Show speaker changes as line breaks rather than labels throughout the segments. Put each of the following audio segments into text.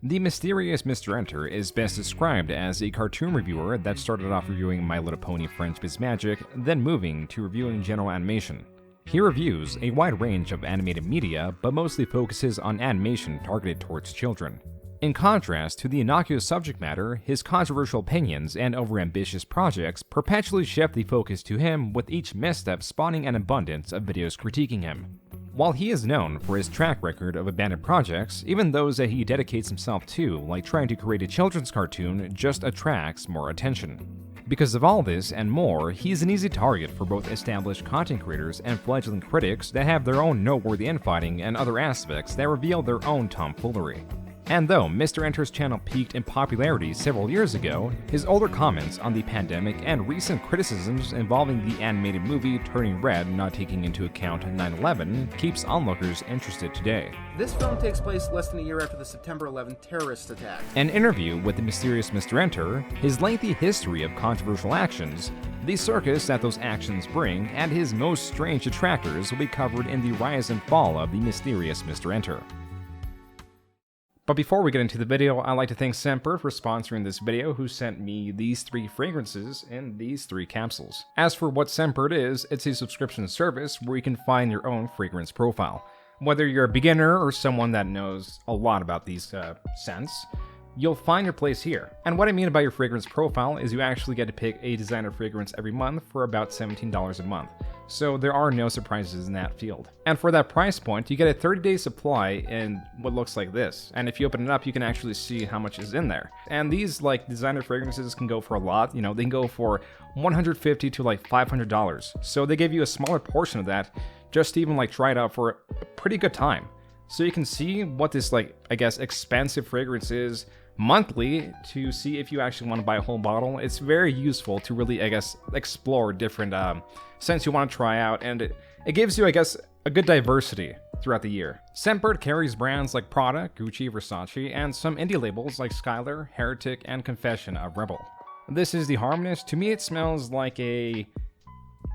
TheMysteriousMrEnter is best described as a cartoon reviewer that started off reviewing My Little Pony Friendship is Magic, then moving to reviewing general animation. He reviews a wide range of animated media, but mostly focuses on animation targeted towards children. In contrast to the innocuous subject matter, his controversial opinions and overambitious projects perpetually shift the focus to him, with each misstep spawning an abundance of videos critiquing him. While he is known for his track record of abandoned projects, even those that he dedicates himself to, like trying to create a children's cartoon, just attracts more attention. Because of all this and more, he's an easy target for both established content creators and fledgling critics that have their own noteworthy infighting and other aspects that reveal their own tomfoolery. And though Mr. Enter's channel peaked in popularity several years ago, his older comments on the pandemic and recent criticisms involving the animated movie Turning Red not taking into account 9/11 keeps onlookers interested today.
This film takes place less than a year after the September 11th terrorist attack.
An interview with the mysterious Mr. Enter, his lengthy history of controversial actions, the circus that those actions bring, and his most strange detractors will be covered in the rise and fall of the mysterious Mr. Enter. But before we get into the video, I'd like to thank Semper for sponsoring this video, who sent me these 3 fragrances in these 3 capsules. As for what Semper is, it's a subscription service where you can find your own fragrance profile. Whether you're a beginner or someone that knows a lot about these scents, you'll find your place here. And what I mean by your fragrance profile is you actually get to pick a designer fragrance every month for about $17 a month. So there are no surprises in that field. And for that price point, you get a 30-day supply in what looks like this. And if you open it up, you can actually see how much is in there. And these like designer fragrances can go for a lot. You know, they can go for $150 to like $500. So they give you a smaller portion of that just to even like try it out for a pretty good time. So you can see what this like, I guess, expensive fragrance is monthly to see if you actually want to buy a whole bottle. It's very useful to really, I guess, explore different scents you want to try out, and it gives you, I guess, a good diversity throughout the year. Semper carries brands like Prada, Gucci, Versace, and some indie labels like Skylar, Heretic, and Confession of Rebel. This is the Harmonist. To me, it smells like a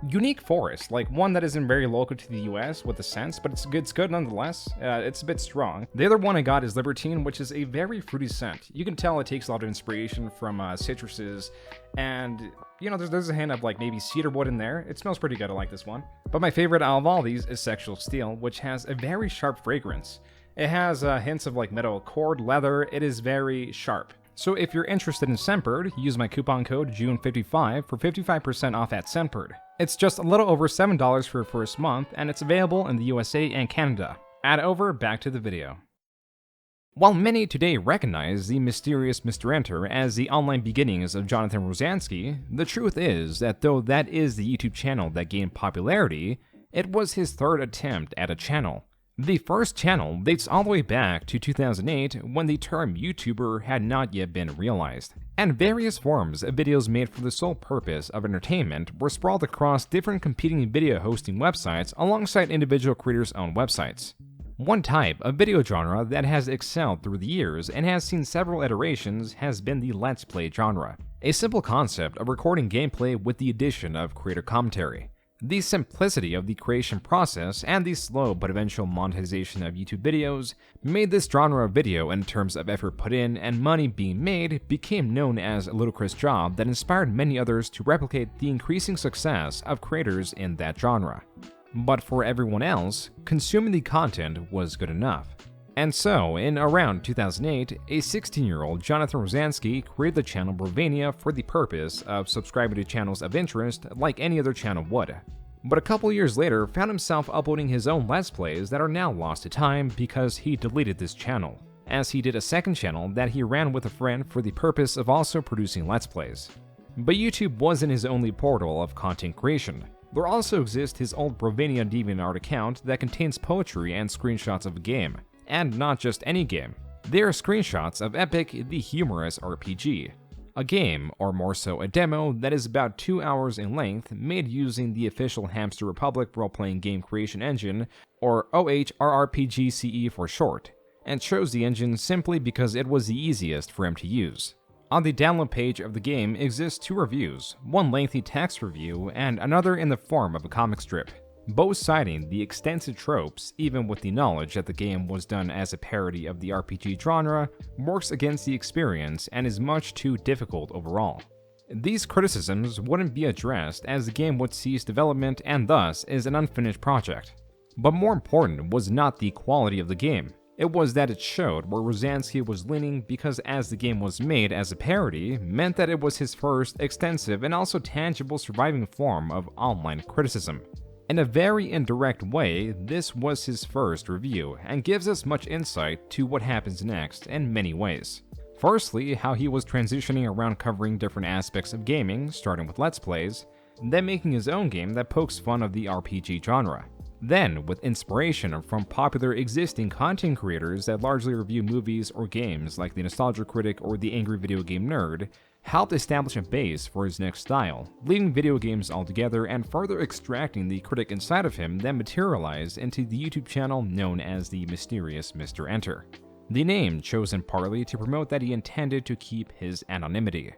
unique forest, like one that isn't very local to the US with the scents, but it's good nonetheless. It's a bit strong. The other one I got is Libertine, which is a very fruity scent. You can tell it takes a lot of inspiration from citruses, and you know, there's a hint of like maybe cedarwood in there. It smells pretty good. I like this one. But my favorite out of all these is Sexual Steel, which has a very sharp fragrance. It has hints of like metal cord, leather. It is very sharp. So if you're interested in Sempered, use my coupon code JUN55 for 55% off at Sempered. It's just a little over $7 for your first month, and it's available in the USA and Canada. Back to the video. While many today recognize the mysterious Mr. Enter as the online beginnings of Johnathan Rozanski, the truth is that though that is the YouTube channel that gained popularity, it was his third attempt at a channel. The first channel dates all the way back to 2008, when the term YouTuber had not yet been realized, and various forms of videos made for the sole purpose of entertainment were sprawled across different competing video hosting websites alongside individual creators' own websites. One type of video genre that has excelled through the years and has seen several iterations has been the Let's Play genre, a simple concept of recording gameplay with the addition of creator commentary. The simplicity of the creation process and the slow but eventual monetization of YouTube videos made this genre of video, in terms of effort put in and money being made, became known as a ludicrous job that inspired many others to replicate the increasing success of creators in that genre. But for everyone else, consuming the content was good enough. And so, in around 2008, a 16-year-old Johnathan Rozanski created the channel Brovania for the purpose of subscribing to channels of interest like any other channel would. But a couple years later, found himself uploading his own Let's Plays that are now lost to time because he deleted this channel, as he did a second channel that he ran with a friend for the purpose of also producing Let's Plays. But YouTube wasn't his only portal of content creation. There also exists his old Brovania DeviantArt account that contains poetry and screenshots of a game. And not just any game. They are screenshots of Epic the Humorous RPG, a game, or more so a demo, that is about 2 hours in length, made using the official Hamster Republic role-playing game creation engine, or OHRRPGCE for short, and chose the engine simply because it was the easiest for him to use. On the download page of the game exist 2 reviews, one lengthy text review and another in the form of a comic strip. both citing the extensive tropes, even with the knowledge that the game was done as a parody of the RPG genre, works against the experience and is much too difficult overall. These criticisms wouldn't be addressed as the game would cease development and thus is an unfinished project. But more important was not the quality of the game, it was that it showed where Rozanski was leaning because as the game was made as a parody meant that it was his first extensive and also tangible surviving form of online criticism. In a very indirect way, this was his first review and gives us much insight to what happens next in many ways. Firstly, how he was transitioning around covering different aspects of gaming, starting with Let's Plays, then making his own game that pokes fun of the RPG genre. Then, with inspiration from popular existing content creators that largely review movies or games like the Nostalgia Critic or the Angry Video Game Nerd, helped establish a base for his next style, leaving video games altogether and further extracting the critic inside of him that materialized into the YouTube channel known as TheMysteriousMrEnter. The name chosen partly to promote that he intended to keep his anonymity.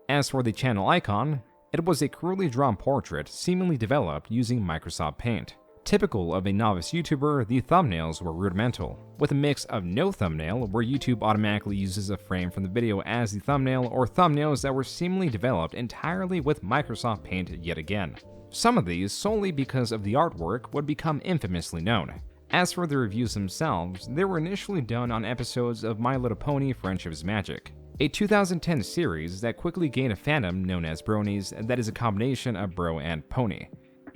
As for the channel icon, it was a cruelly drawn portrait seemingly developed using Microsoft Paint. Typical of a novice YouTuber, the thumbnails were rudimental, with a mix of no thumbnail where YouTube automatically uses a frame from the video as the thumbnail or thumbnails that were seemingly developed entirely with Microsoft Paint yet again. Some of these solely because of the artwork would become infamously known. As for the reviews themselves, they were initially done on episodes of My Little Pony Friendship is Magic, a 2010 series that quickly gained a fandom known as Bronies that is a combination of bro and pony.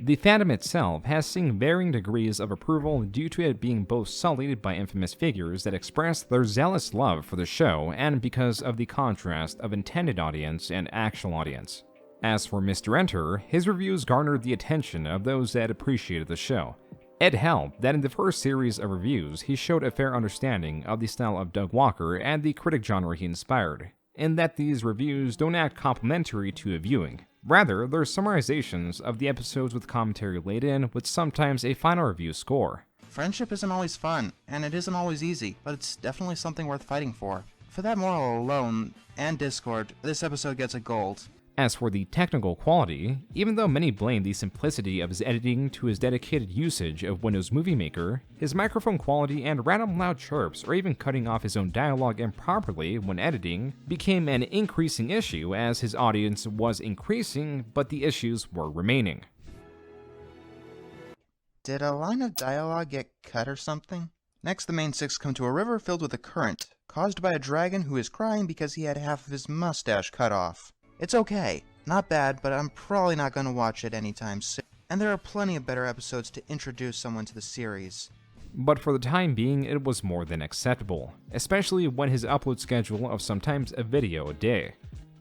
The fandom itself has seen varying degrees of approval due to it being both sullied by infamous figures that express their zealous love for the show and because of the contrast of intended audience and actual audience. As for Mr. Enter, his reviews garnered the attention of those that appreciated the show. It helped that in the first series of reviews he showed a fair understanding of the style of Doug Walker and the critic genre he inspired, in that these reviews don't act complimentary to a viewing. Rather, they're summarizations of the episodes with commentary laid in, with sometimes a final review score.
Friendship isn't always fun, and it isn't always easy, but it's definitely something worth fighting for. For that moral alone, and Discord, this episode gets a gold.
As for the technical quality, even though many blame the simplicity of his editing to his dedicated usage of Windows Movie Maker, his microphone quality and random loud chirps or even cutting off his own dialogue improperly when editing became an increasing issue as his audience was increasing, but the issues were remaining.
Did a line of dialogue get cut or something? Next, the main six come to a river filled with a current, caused by a dragon who is crying because he had half of his mustache cut off. It's okay. Not bad, but I'm probably not going to watch it anytime soon. And there are plenty of better episodes to introduce someone to the series.
But for the time being, it was more than acceptable, especially when his upload schedule of sometimes a video a day.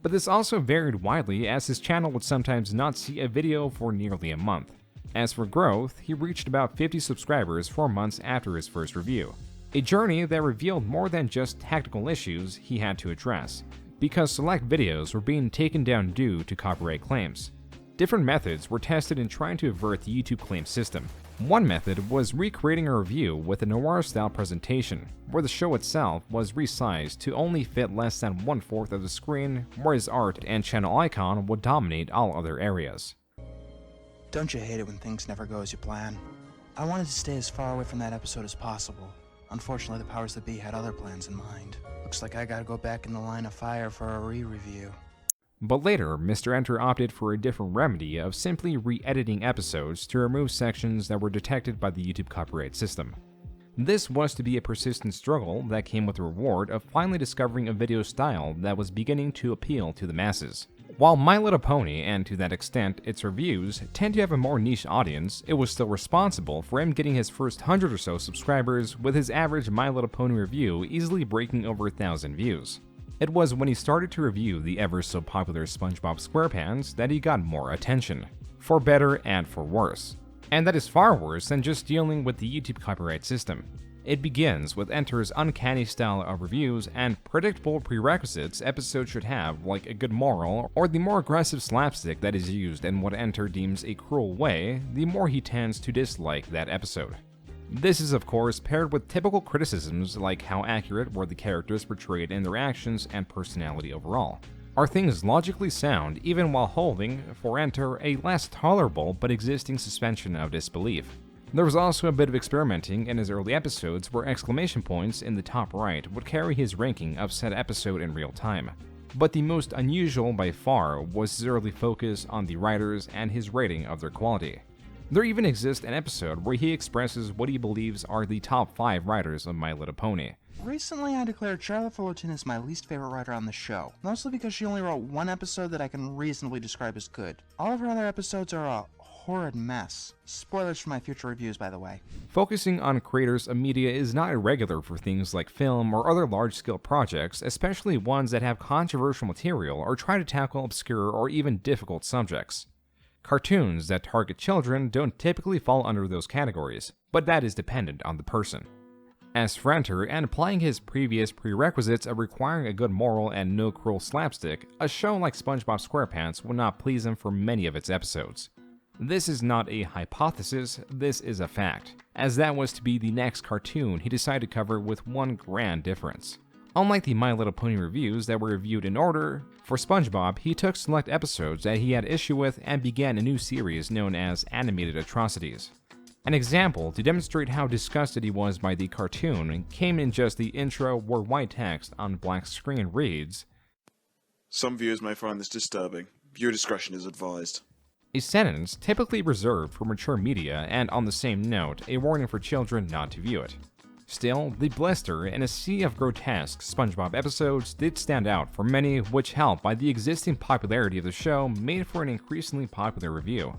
But this also varied widely as his channel would sometimes not see a video for nearly a month. As for growth, he reached about 50 subscribers 4 months after his first review. A journey that revealed more than just technical issues he had to address, because select videos were being taken down due to copyright claims. Different methods were tested in trying to avert the YouTube claim system. One method was recreating a review with a noir-style presentation, where the show itself was resized to only fit less than 1/4 of the screen, where his art and channel icon would dominate all other areas.
Don't you hate it when things never go as you plan? I wanted to stay as far away from that episode as possible. Unfortunately, the powers that be had other plans in mind. Looks like I gotta go back in the line of fire for a re-review.
But later, Mr. Enter opted for a different remedy of simply re-editing episodes to remove sections that were detected by the YouTube copyright system. This was to be a persistent struggle that came with the reward of finally discovering a video style that was beginning to appeal to the masses. While My Little Pony, and to that extent its reviews, tend to have a more niche audience, it was still responsible for him getting his first 100 or so subscribers, with his average My Little Pony review easily breaking over 1,000 views. It was when he started to review the ever so popular SpongeBob SquarePants that he got more attention, for better and for worse. And that is far worse than just dealing with the YouTube copyright system. It begins with Enter's uncanny style of reviews and predictable prerequisites episodes should have, like a good moral or the more aggressive slapstick that is used in what Enter deems a cruel way, the more he tends to dislike that episode. This is of course paired with typical criticisms like how accurate were the characters portrayed in their actions and personality overall. Are things logically sound even while holding, for Enter, a less tolerable but existing suspension of disbelief? There was also a bit of experimenting in his early episodes where exclamation points in the top right would carry his ranking of said episode in real time. But the most unusual by far was his early focus on the writers and his rating of their quality. There even exists an episode where he expresses what he believes are the top 5 writers of My Little Pony.
Recently, I declared Charlotte Fullerton is my least favorite writer on the show, mostly because she only wrote one episode that I can reasonably describe as good. All of her other episodes are a horrid mess. Spoilers for my future reviews, by the way.
Focusing on creators of media is not irregular for things like film or other large-scale projects, especially ones that have controversial material or try to tackle obscure or even difficult subjects. Cartoons that target children don't typically fall under those categories, but that is dependent on the person. As for Enter, and applying his previous prerequisites of requiring a good moral and no cruel slapstick, a show like SpongeBob SquarePants would not please him for many of its episodes. This is not a hypothesis, this is a fact, as that was to be the next cartoon he decided to cover with one grand difference. Unlike the My Little Pony reviews that were reviewed in order, for SpongeBob he took select episodes that he had issue with and began a new series known as Animated Atrocities. An example to demonstrate how disgusted he was by the cartoon came in just the intro where white text on black screen reads,
"Some viewers may find this disturbing. Viewer discretion is advised."
A sentence typically reserved for mature media, and on the same note, a warning for children not to view it. Still, the blister in a sea of grotesque SpongeBob episodes did stand out for many, which helped by the existing popularity of the show made for an increasingly popular review.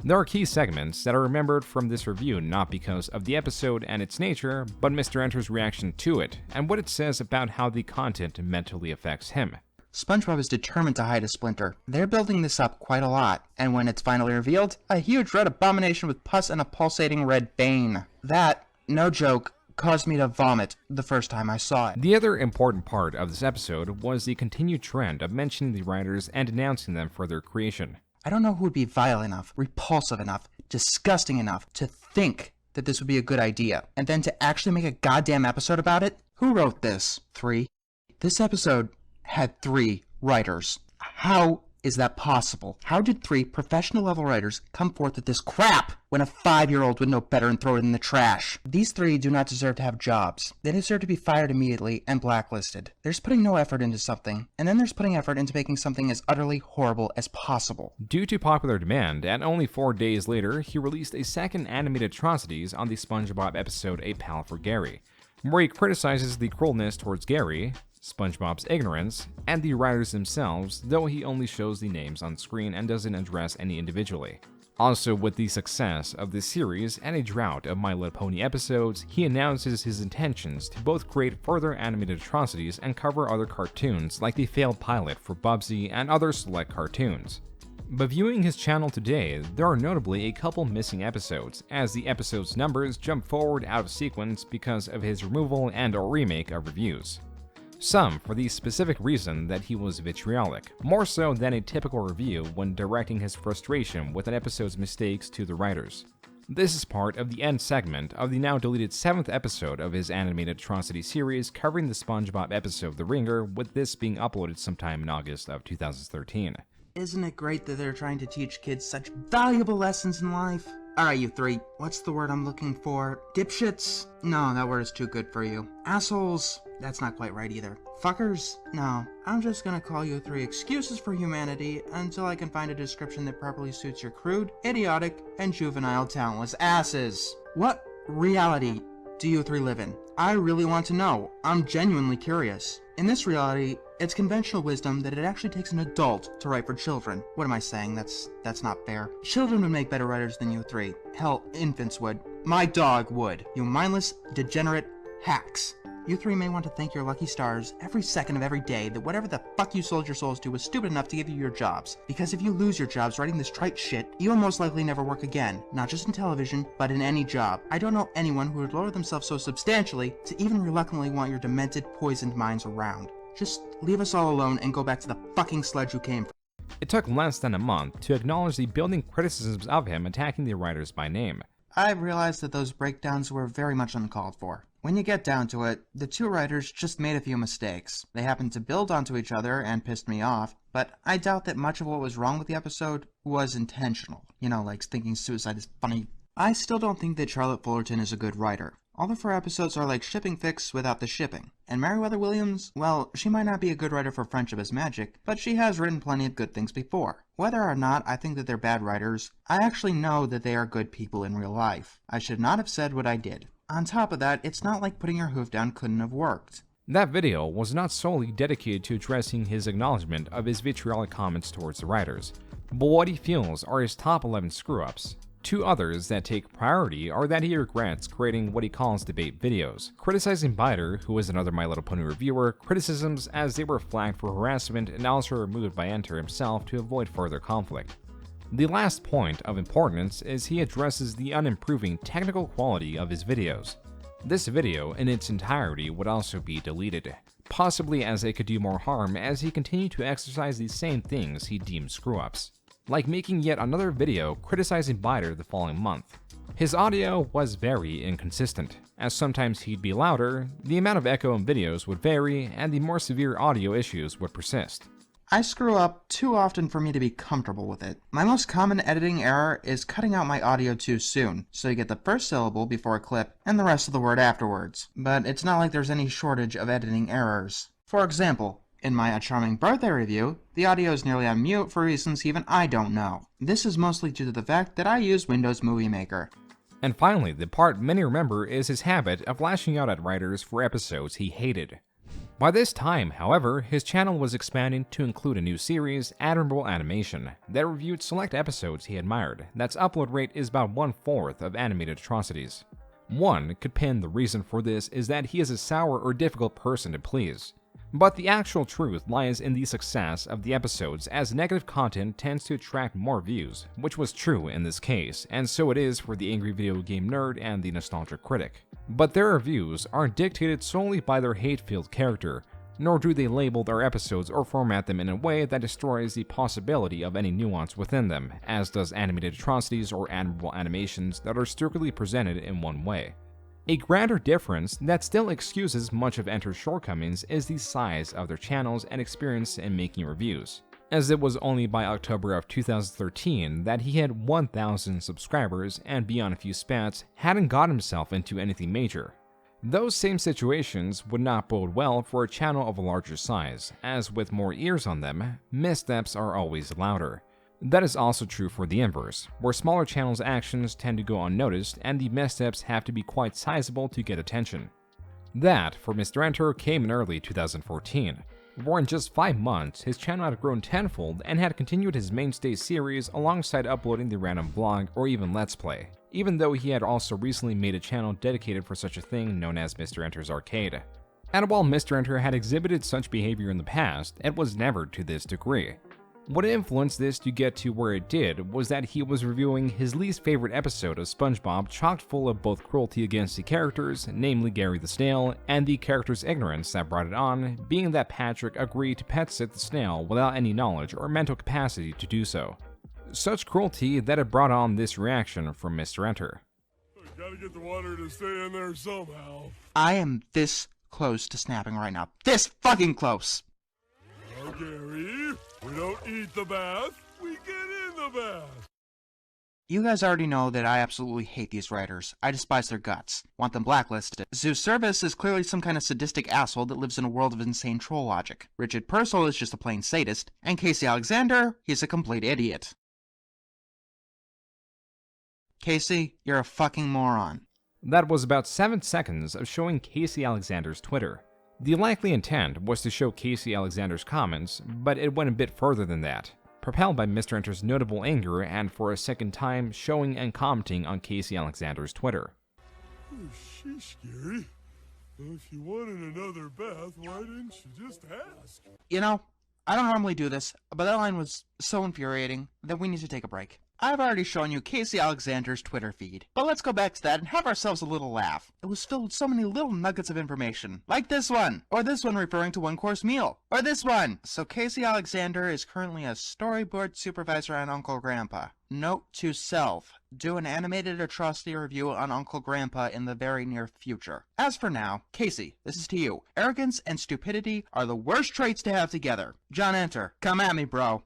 There are key segments that are remembered from this review not because of the episode and its nature, but Mr. Enter's reaction to it, and what it says about how the content mentally affects him.
SpongeBob is determined to hide a splinter. They're building this up quite a lot, and when it's finally revealed, a huge red abomination with pus and a pulsating red vein. That, no joke, caused me to vomit the first time I saw it.
The other important part of this episode was the continued trend of mentioning the writers and denouncing them for their creation.
I don't know who would be vile enough, repulsive enough, disgusting enough to think that this would be a good idea, and then to actually make a goddamn episode about it? Who wrote this? 3? This episode had 3 writers. How is that possible? How did 3 professional level writers come forth with this crap when a 5-year-old would know better and throw it in the trash? These 3 do not deserve to have jobs. They deserve to be fired immediately and blacklisted. There's putting no effort into something, and then there's putting effort into making something as utterly horrible as possible.
Due to popular demand, and only 4 days later, he released a second Animated Atrocities on the SpongeBob episode A Pal for Gary, where he criticizes the cruelness towards Gary, SpongeBob's ignorance, and the writers themselves, though he only shows the names on screen and doesn't address any individually. Also, with the success of this series and a drought of My Little Pony episodes, he announces his intentions to both create further animated atrocities and cover other cartoons like the failed pilot for Bubsy and other select cartoons. But viewing his channel today, there are notably a couple missing episodes, as the episode's numbers jump forward out of sequence because of his removal and/or remake of reviews. Some for the specific reason that he was vitriolic, more so than a typical review when directing his frustration with an episode's mistakes to the writers. This is part of the end segment of the now deleted 7th episode of his Animated Atrocity series covering the SpongeBob episode The Ringer, with this being uploaded sometime in August of 2013.
Isn't it great that they're trying to teach kids such valuable lessons in life? Alright, you 3. What's the word I'm looking for? Dipshits? No, that word is too good for you. Assholes? That's not quite right either. Fuckers? No. I'm just gonna call you 3 excuses for humanity until I can find a description that properly suits your crude, idiotic, and juvenile talentless asses. What reality do you 3 live in? I really want to know. I'm genuinely curious. In this reality, it's conventional wisdom that it actually takes an adult to write for children. What am I saying? That's not fair. Children would make better writers than you 3. Hell, infants would. My dog would. You mindless, degenerate hacks. You 3 may want to thank your lucky stars every second of every day that whatever the fuck you sold your souls to was stupid enough to give you your jobs. Because if you lose your jobs writing this trite shit, you will most likely never work again. Not just in television, but in any job. I don't know anyone who would lower themselves so substantially to even reluctantly want your demented, poisoned minds around. Just leave us all alone and go back to the fucking sludge you came from.
It took less than a month to acknowledge the building criticisms of him attacking the writers by name.
I realized that those breakdowns were very much uncalled for. When you get down to it, the two writers just made a few mistakes. They happened to build onto each other and pissed me off, but I doubt that much of what was wrong with the episode was intentional. You know, like thinking suicide is funny. I still don't think that Charlotte Fullerton is a good writer. All of her episodes are like shipping fics without the shipping. And Meriwether Williams, well, she might not be a good writer for Friendship is Magic, but she has written plenty of good things before. Whether or not I think that they're bad writers, I actually know that they are good people in real life. I should not have said what I did. On top of that, it's not like putting your hoof down couldn't have worked.
That video was not solely dedicated to addressing his acknowledgement of his vitriolic comments towards the writers, but what he feels are his top 11 screw-ups. Two others that take priority are that he regrets creating what he calls debate videos, criticizing Biter, who is another My Little Pony reviewer, criticisms as they were flagged for harassment and also removed by Enter himself to avoid further conflict. The last point of importance is he addresses the unimproving technical quality of his videos. This video in its entirety would also be deleted, possibly as it could do more harm as he continued to exercise the same things he deemed screw-ups, like making yet another video criticizing Biter the following month. His audio was very inconsistent, as sometimes he'd be louder, the amount of echo in videos would vary, and the more severe audio issues would persist.
I screw up too often for me to be comfortable with it. My most common editing error is cutting out my audio too soon, so you get the first syllable before a clip and the rest of the word afterwards. But it's not like there's any shortage of editing errors. For example, in my A Charming Birthday review, the audio is nearly on mute for reasons even I don't know. This is mostly due to the fact that I use Windows Movie Maker.
And finally, the part many remember is his habit of lashing out at writers for episodes he hated. By this time, however, his channel was expanding to include a new series, Admirable Animation, that reviewed select episodes he admired. That's upload rate is about 1/4 of animated atrocities. One could pin the reason for this is that he is a sour or difficult person to please. But the actual truth lies in the success of the episodes, as negative content tends to attract more views, which was true in this case, and so it is for the angry video game nerd and the nostalgic critic. But their reviews aren't dictated solely by their hate-filled character, nor do they label their episodes or format them in a way that destroys the possibility of any nuance within them, as does animated atrocities or admirable animations that are strictly presented in one way. A grander difference that still excuses much of Enter's shortcomings is the size of their channels and experience in making reviews, as it was only by October of 2013 that he had 1,000 subscribers and beyond a few spats hadn't got himself into anything major. Those same situations would not bode well for a channel of a larger size, as with more ears on them, missteps are always louder. That is also true for the inverse, where smaller channels' actions tend to go unnoticed and the missteps have to be quite sizable to get attention. That, for Mr. Enter, came in early 2014, where in just 5 months his channel had grown tenfold and had continued his mainstay series alongside uploading the random vlog or even Let's Play, even though he had also recently made a channel dedicated for such a thing known as Mr. Enter's Arcade. And while Mr. Enter had exhibited such behavior in the past, it was never to this degree. What influenced this to get to where it did was that he was reviewing his least favorite episode of SpongeBob, chock full of both cruelty against the characters, namely Gary the Snail, and the character's ignorance that brought it on, being that Patrick agreed to pet sit the snail without any knowledge or mental capacity to do so. Such cruelty that it brought on this reaction from Mr. Enter.
Gotta get the water to stay in there somehow.
I am this close to snapping right now. This fucking close!
Oh, Gary, we don't eat the bath, we get in the bath.
You guys already know that I absolutely hate these writers. I despise their guts. Want them blacklisted. Zeus Service is clearly some kind of sadistic asshole that lives in a world of insane troll logic. Richard Purcell is just a plain sadist. And Casey Alexander, he's a complete idiot. Casey, you're a fucking moron.
That was about 7 seconds of showing Casey Alexander's Twitter. The likely intent was to show Casey Alexander's comments, but it went a bit further than that, propelled by Mr. Enter's notable anger and for a second time showing and commenting on Casey Alexander's Twitter.
Oh, sheesh, Gary. Well, if you wanted another bath, why didn't you just ask?
You know, I don't normally do this, but that line was so infuriating that we need to take a break. I've already shown you Casey Alexander's Twitter feed, but let's go back to that and have ourselves a little laugh. It was filled with so many little nuggets of information, like this one, or this one referring to one-course meal, or this one. So Casey Alexander is currently a storyboard supervisor on Uncle Grandpa. Note to self, do an animated atrocity review on Uncle Grandpa in the very near future. As for now, Casey, this is to you. Arrogance and stupidity are the worst traits to have together. Johnathan, come at me, bro.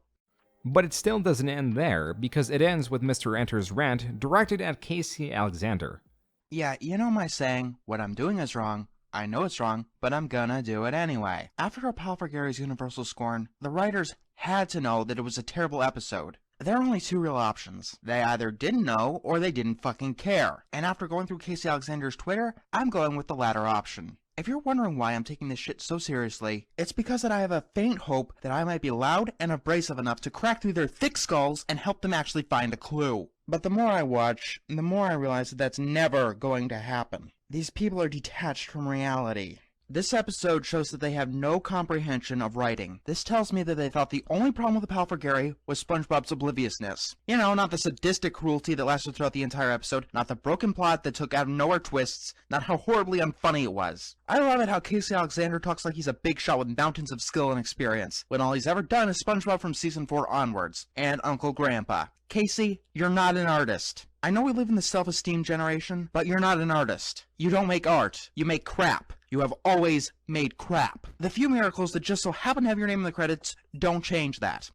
But it still doesn't end there, because it ends with Mr. Enter's rant directed at Casey Alexander.
Yeah, you know my saying, what I'm doing is wrong, I know it's wrong, but I'm gonna do it anyway. After a pal for Gary's universal scorn, the writers had to know that it was a terrible episode. There are only two real options. They either didn't know, or they didn't fucking care. And after going through Casey Alexander's Twitter, I'm going with the latter option. If you're wondering why I'm taking this shit so seriously, it's because that I have a faint hope that I might be loud and abrasive enough to crack through their thick skulls and help them actually find a clue. But the more I watch, the more I realize that that's never going to happen. These people are detached from reality. This episode shows that they have no comprehension of writing. This tells me that they thought the only problem with the pal for Gary was SpongeBob's obliviousness. You know, not the sadistic cruelty that lasted throughout the entire episode, not the broken plot that took out of nowhere twists, not how horribly unfunny it was. I love it how Casey Alexander talks like he's a big shot with mountains of skill and experience, when all he's ever done is SpongeBob from season 4 onwards, and Uncle Grandpa. Casey, you're not an artist. I know we live in the self-esteem generation, but you're not an artist. You don't make art. You make crap. You have always made crap. The few miracles that just so happen to have your name in the credits don't change that.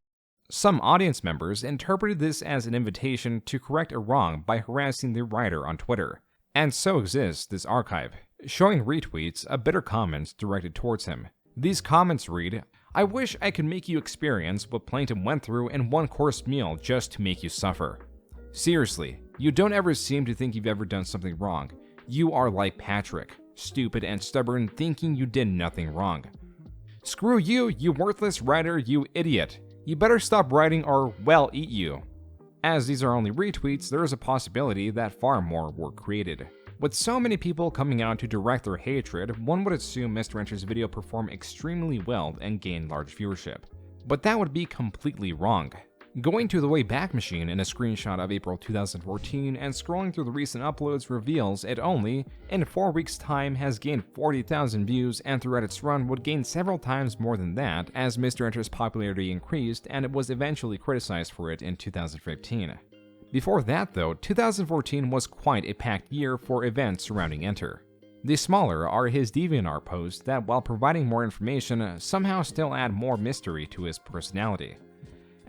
Some audience members interpreted this as an invitation to correct a wrong by harassing the writer on Twitter. And so exists this archive, showing retweets of bitter comments directed towards him. These comments read, "I wish I could make you experience what Plankton went through in one-course meal just to make you suffer. Seriously, you don't ever seem to think you've ever done something wrong. You are like Patrick, stupid and stubborn, thinking you did nothing wrong. Screw you, you worthless writer, you idiot. You better stop writing or, well, eat you." As these are only retweets, there is a possibility that far more were created. With so many people coming out to direct their hatred, one would assume Mr. Enter's video performed extremely well and gained large viewership. But that would be completely wrong. Going to the Wayback Machine in a screenshot of April 2014 and scrolling through the recent uploads reveals it only, in 4 weeks' time, has gained 40,000 views and throughout its run would gain several times more than that as Mr. Enter's popularity increased and it was eventually criticized for it in 2015. Before that though, 2014 was quite a packed year for events surrounding Enter. The smaller are his DeviantArt posts that, while providing more information, somehow still add more mystery to his personality.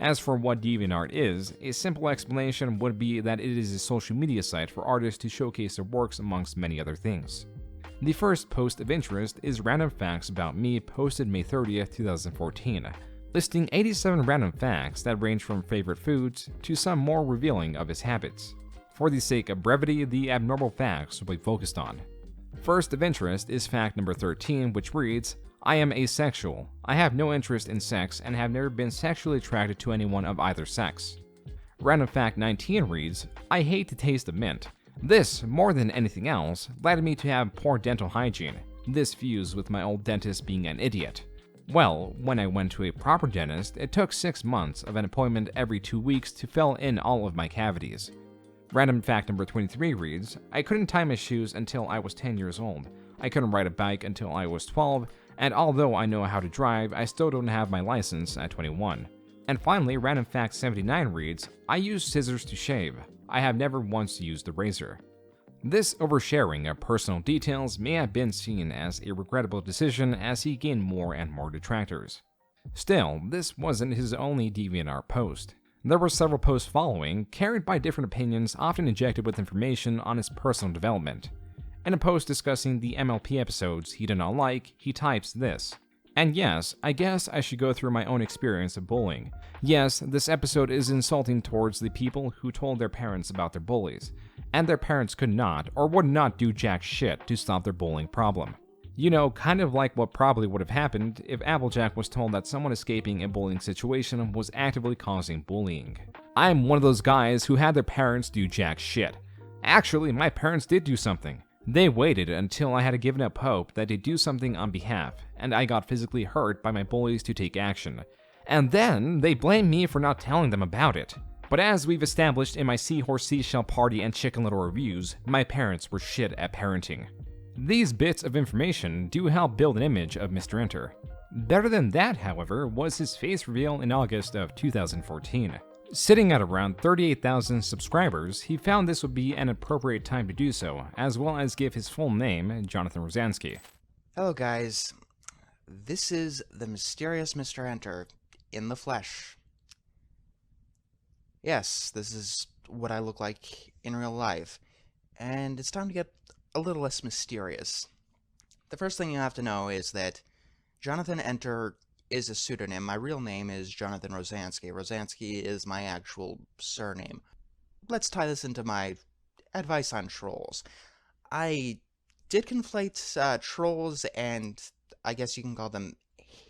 As for what DeviantArt is, a simple explanation would be that it is a social media site for artists to showcase their works amongst many other things. The first post of interest is Random Facts About Me, posted May 30th, 2014, listing 87 random facts that range from favorite foods to some more revealing of his habits. For the sake of brevity, the abnormal facts will be focused on. First of interest is fact number 13, which reads, "I am asexual. I have no interest in sex and have never been sexually attracted to anyone of either sex." Random fact 19 reads, "I hate the taste of mint. This, more than anything else, led me to have poor dental hygiene. This fused with my old dentist being an idiot. Well, when I went to a proper dentist, it took 6 months of an appointment every 2 weeks to fill in all of my cavities." Random fact number 23 reads, "I couldn't tie my shoes until I was 10 years old. I couldn't ride a bike until I was 12, and although I know how to drive, I still don't have my license at 21. And finally, random fact 79 reads, "I use scissors to shave. I have never once used a razor." This oversharing of personal details may have been seen as a regrettable decision as he gained more and more detractors. Still, this wasn't his only DeviantArt post. There were several posts following, carried by different opinions, often injected with information on his personal development. In a post discussing the MLP episodes he did not like, he types this, "And yes, I guess I should go through my own experience of bullying. Yes, this episode is insulting towards the people who told their parents about their bullies, and their parents could not or would not do jack shit to stop their bullying problem. You know, kind of like what probably would have happened if Applejack was told that someone escaping a bullying situation was actively causing bullying. I'm one of those guys who had their parents do jack shit. Actually, my parents did do something. They waited until I had given up hope that they'd do something on behalf, and I got physically hurt by my bullies to take action. And then they blamed me for not telling them about it. But as we've established in my Seahorse Seashell Party and Chicken Little reviews, my parents were shit at parenting. These bits of information do help build an image of Mr. Enter. Better than that, however, was his face reveal in August of 2014. Sitting at around 38,000 subscribers, he found this would be an appropriate time to do so, as well as give his full name, Johnathan Rozanski.
Hello guys, this is the mysterious Mr. Enter in the flesh. Yes, this is what I look like in real life, and it's time to get a little less mysterious. The first thing you have to know is that Johnathan Enter is a pseudonym. My real name is Johnathan Rozanski. Rozanski is my actual surname. Let's tie this into my advice on trolls. I did conflate trolls and I guess you can call them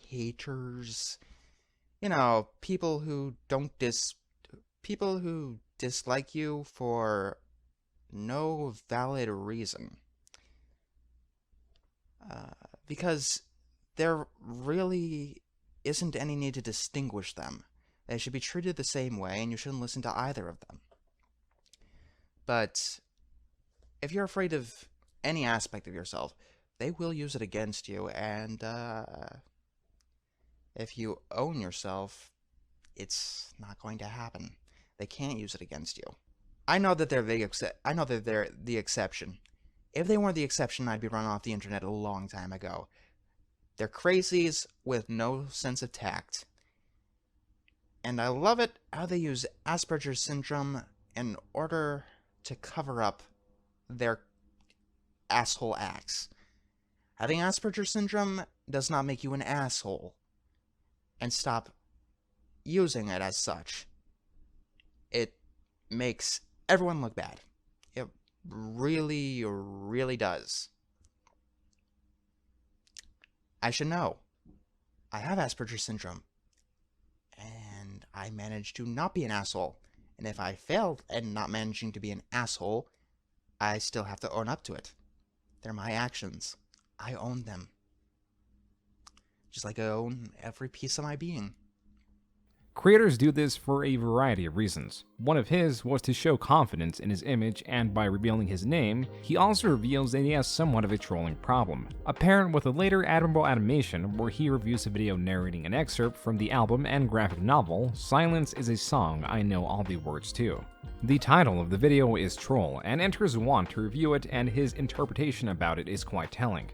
haters. You know, people who dislike you for no valid reason. Because there really isn't any need to distinguish them. They should be treated the same way, and you shouldn't listen to either of them. But if you're afraid of any aspect of yourself, they will use it against you, and if you own yourself, it's not going to happen. They can't use it against you. I know that they're the exception. If they weren't the exception, I'd be run off the internet a long time ago. They're crazies with no sense of tact. And I love it how they use Asperger's syndrome in order to cover up their asshole acts. Having Asperger's syndrome does not make you an asshole. And stop using it as such. It makes everyone look bad. It really, really does. I should know. I have Asperger's syndrome. And I managed to not be an asshole. And if I failed at not managing to be an asshole, I still have to own up to it. They're my actions. I own them. Just like I own every piece of my being.
Creators do this for a variety of reasons. One of his was to show confidence in his image, and by revealing his name, he also reveals that he has somewhat of a trolling problem, apparent with a later admirable animation where he reviews a video narrating an excerpt from the album and graphic novel, Silence is a Song I Know All the Words To. The title of the video is Troll, and Enter's want to review it, and his interpretation about it is quite telling.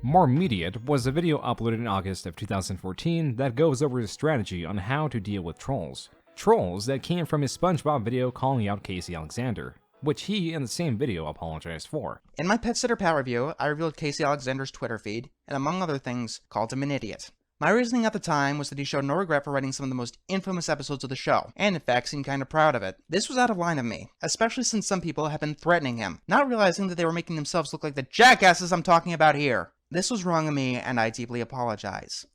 More immediate was a video uploaded in August of 2014 that goes over his strategy on how to deal with trolls. Trolls that came from his SpongeBob video calling out Casey Alexander, which he in the same video apologized for.
In my Pet Sitter Pal review, I revealed Casey Alexander's Twitter feed, and among other things, called him an idiot. My reasoning at the time was that he showed no regret for writing some of the most infamous episodes of the show, and in fact seemed kinda proud of it. This was out of line of me, especially since some people have been threatening him, not realizing that they were making themselves look like the jackasses I'm talking about here. This was wrong of me, and I deeply apologize.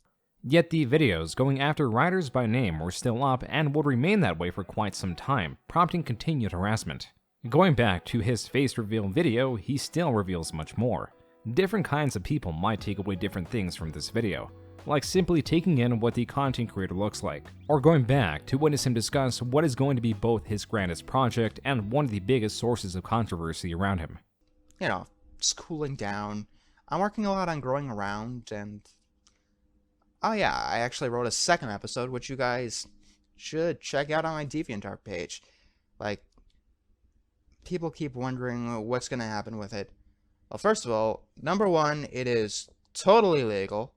Yet the videos going after writers by name were still up and will remain that way for quite some time, prompting continued harassment. Going back to his face reveal video, he still reveals much more. Different kinds of people might take away different things from this video, like simply taking in what the content creator looks like, or going back to witness him discuss what is going to be both his grandest project and one of the biggest sources of controversy around him.
You know, just cooling down. I'm working a lot on growing around, and oh yeah, I actually wrote a second episode, which you guys should check out on my DeviantArt page. Like, people keep wondering what's gonna happen with it. Well, first of all, number one, it is totally legal.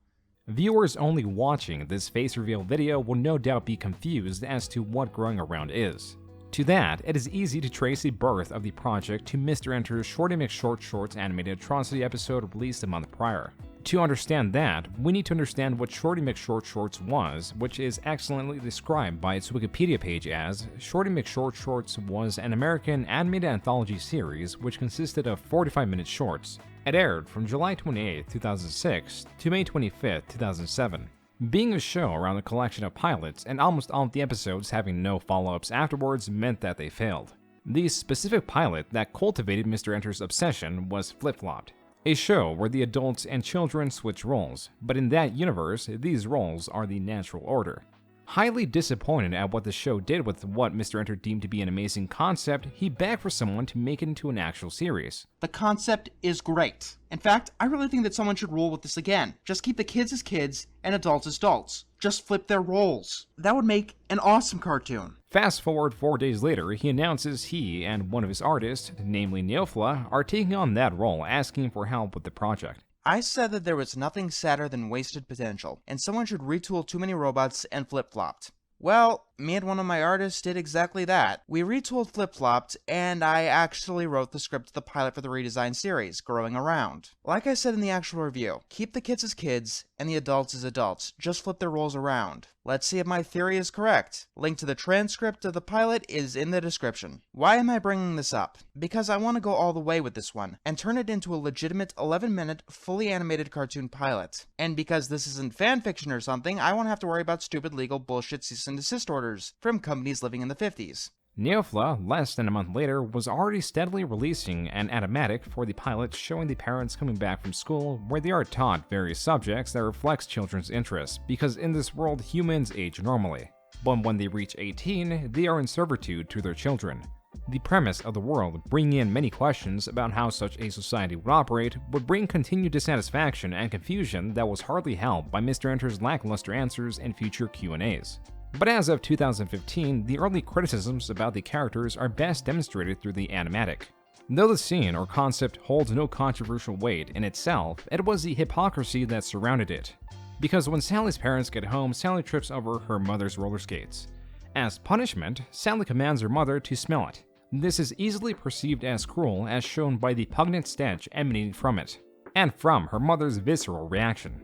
Viewers only watching this face reveal video will no doubt be confused as to what growing around is. To that, it is easy to trace the birth of the project to Mr. Enter's Shorty McShort Shorts animated atrocity episode released a month prior. To understand that, we need to understand what Shorty McShort Shorts was, which is excellently described by its Wikipedia page as, Shorty McShort Shorts was an American animated anthology series which consisted of 45-minute shorts. It aired from July 28, 2006 to May 25, 2007. Being a show around a collection of pilots and almost all of the episodes having no follow-ups afterwards meant that they failed. The specific pilot that cultivated Mr. Enter's obsession was Flip-Flopped, a show where the adults and children switch roles, but in that universe, these roles are the natural order. Highly disappointed at what the show did with what Mr. Enter deemed to be an amazing concept, he begged for someone to make it into an actual series.
The concept is great. In fact, I really think that someone should roll with this again. Just keep the kids as kids and adults as adults. Just flip their roles. That would make an awesome cartoon.
Fast forward 4 days later, he announces he and one of his artists, namely Neofla, are taking on that role, asking for help with the project.
I said that there was nothing sadder than wasted potential, and someone should retool too many robots and flip-flopped. Well, me and one of my artists did exactly that. We retooled flip-flopped, and I actually wrote the script of the pilot for the redesigned series, Growing Around. Like I said in the actual review, keep the kids as kids, and the adults as adults. Just flip their roles around. Let's see if my theory is correct. Link to the transcript of the pilot is in the description. Why am I bringing this up? Because I want to go all the way with this one, and turn it into a legitimate 11-minute, fully animated cartoon pilot. And because this isn't fanfiction or something, I won't have to worry about stupid legal bullshit cease and desist orders from companies living in the 50s.
Neofla, less than a month later, was already steadily releasing an animatic for the pilot showing the parents coming back from school where they are taught various subjects that reflects children's interests, because in this world humans age normally. But when they reach 18, they are in servitude to their children. The premise of the world, bringing in many questions about how such a society would operate, would bring continued dissatisfaction and confusion that was hardly helped by Mr. Enter's lackluster answers and future Q&As. But as of 2015, the early criticisms about the characters are best demonstrated through the animatic. Though the scene or concept holds no controversial weight in itself, it was the hypocrisy that surrounded it. Because when Sally's parents get home, Sally trips over her mother's roller skates. As punishment, Sally commands her mother to smell it. This is easily perceived as cruel, as shown by the pungent stench emanating from it, and from her mother's visceral reaction.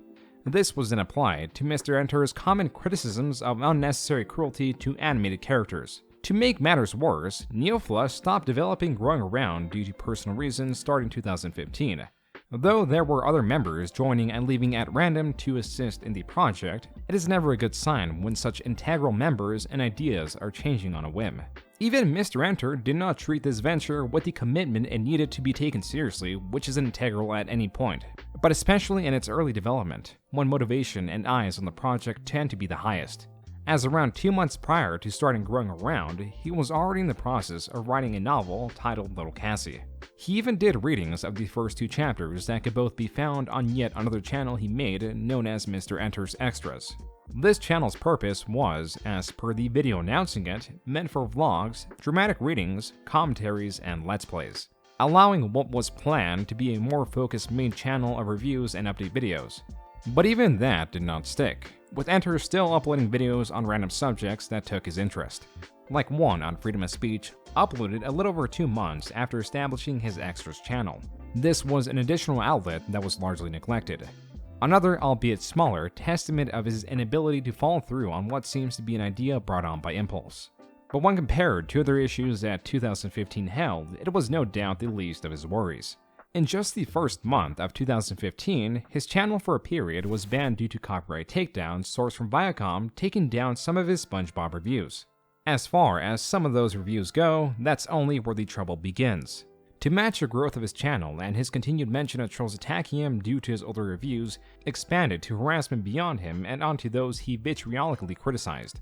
This was then applied to Mr. Enter's common criticisms of unnecessary cruelty to animated characters. To make matters worse, Neofla stopped developing Growing Around due to personal reasons starting 2015. Though there were other members joining and leaving at random to assist in the project, it is never a good sign when such integral members and ideas are changing on a whim. Even Mr. Enter did not treat this venture with the commitment it needed to be taken seriously, which is integral at any point, but especially in its early development, when motivation and eyes on the project tend to be the highest. As around 2 months prior to starting Growing Around, he was already in the process of writing a novel titled Little Cassie. He even did readings of the first 2 chapters that could both be found on yet another channel he made known as Mr. Enter's Extras. This channel's purpose was, as per the video announcing it, meant for vlogs, dramatic readings, commentaries, and let's plays, allowing what was planned to be a more focused main channel of reviews and update videos. But even that did not stick, with Enter still uploading videos on random subjects that took his interest, like one on freedom of speech, uploaded a little over 2 months after establishing his Extras channel. This was an additional outlet that was largely neglected. Another, albeit smaller, testament of his inability to follow through on what seems to be an idea brought on by impulse. But when compared to other issues that 2015 held, it was no doubt the least of his worries. In just the first month of 2015, his channel for a period was banned due to copyright takedowns sourced from Viacom taking down some of his SpongeBob reviews. As far as some of those reviews go, that's only where the trouble begins. To match the growth of his channel and his continued mention of trolls attacking him due to his older reviews, expanded to harassment beyond him and onto those he vitriolically criticized.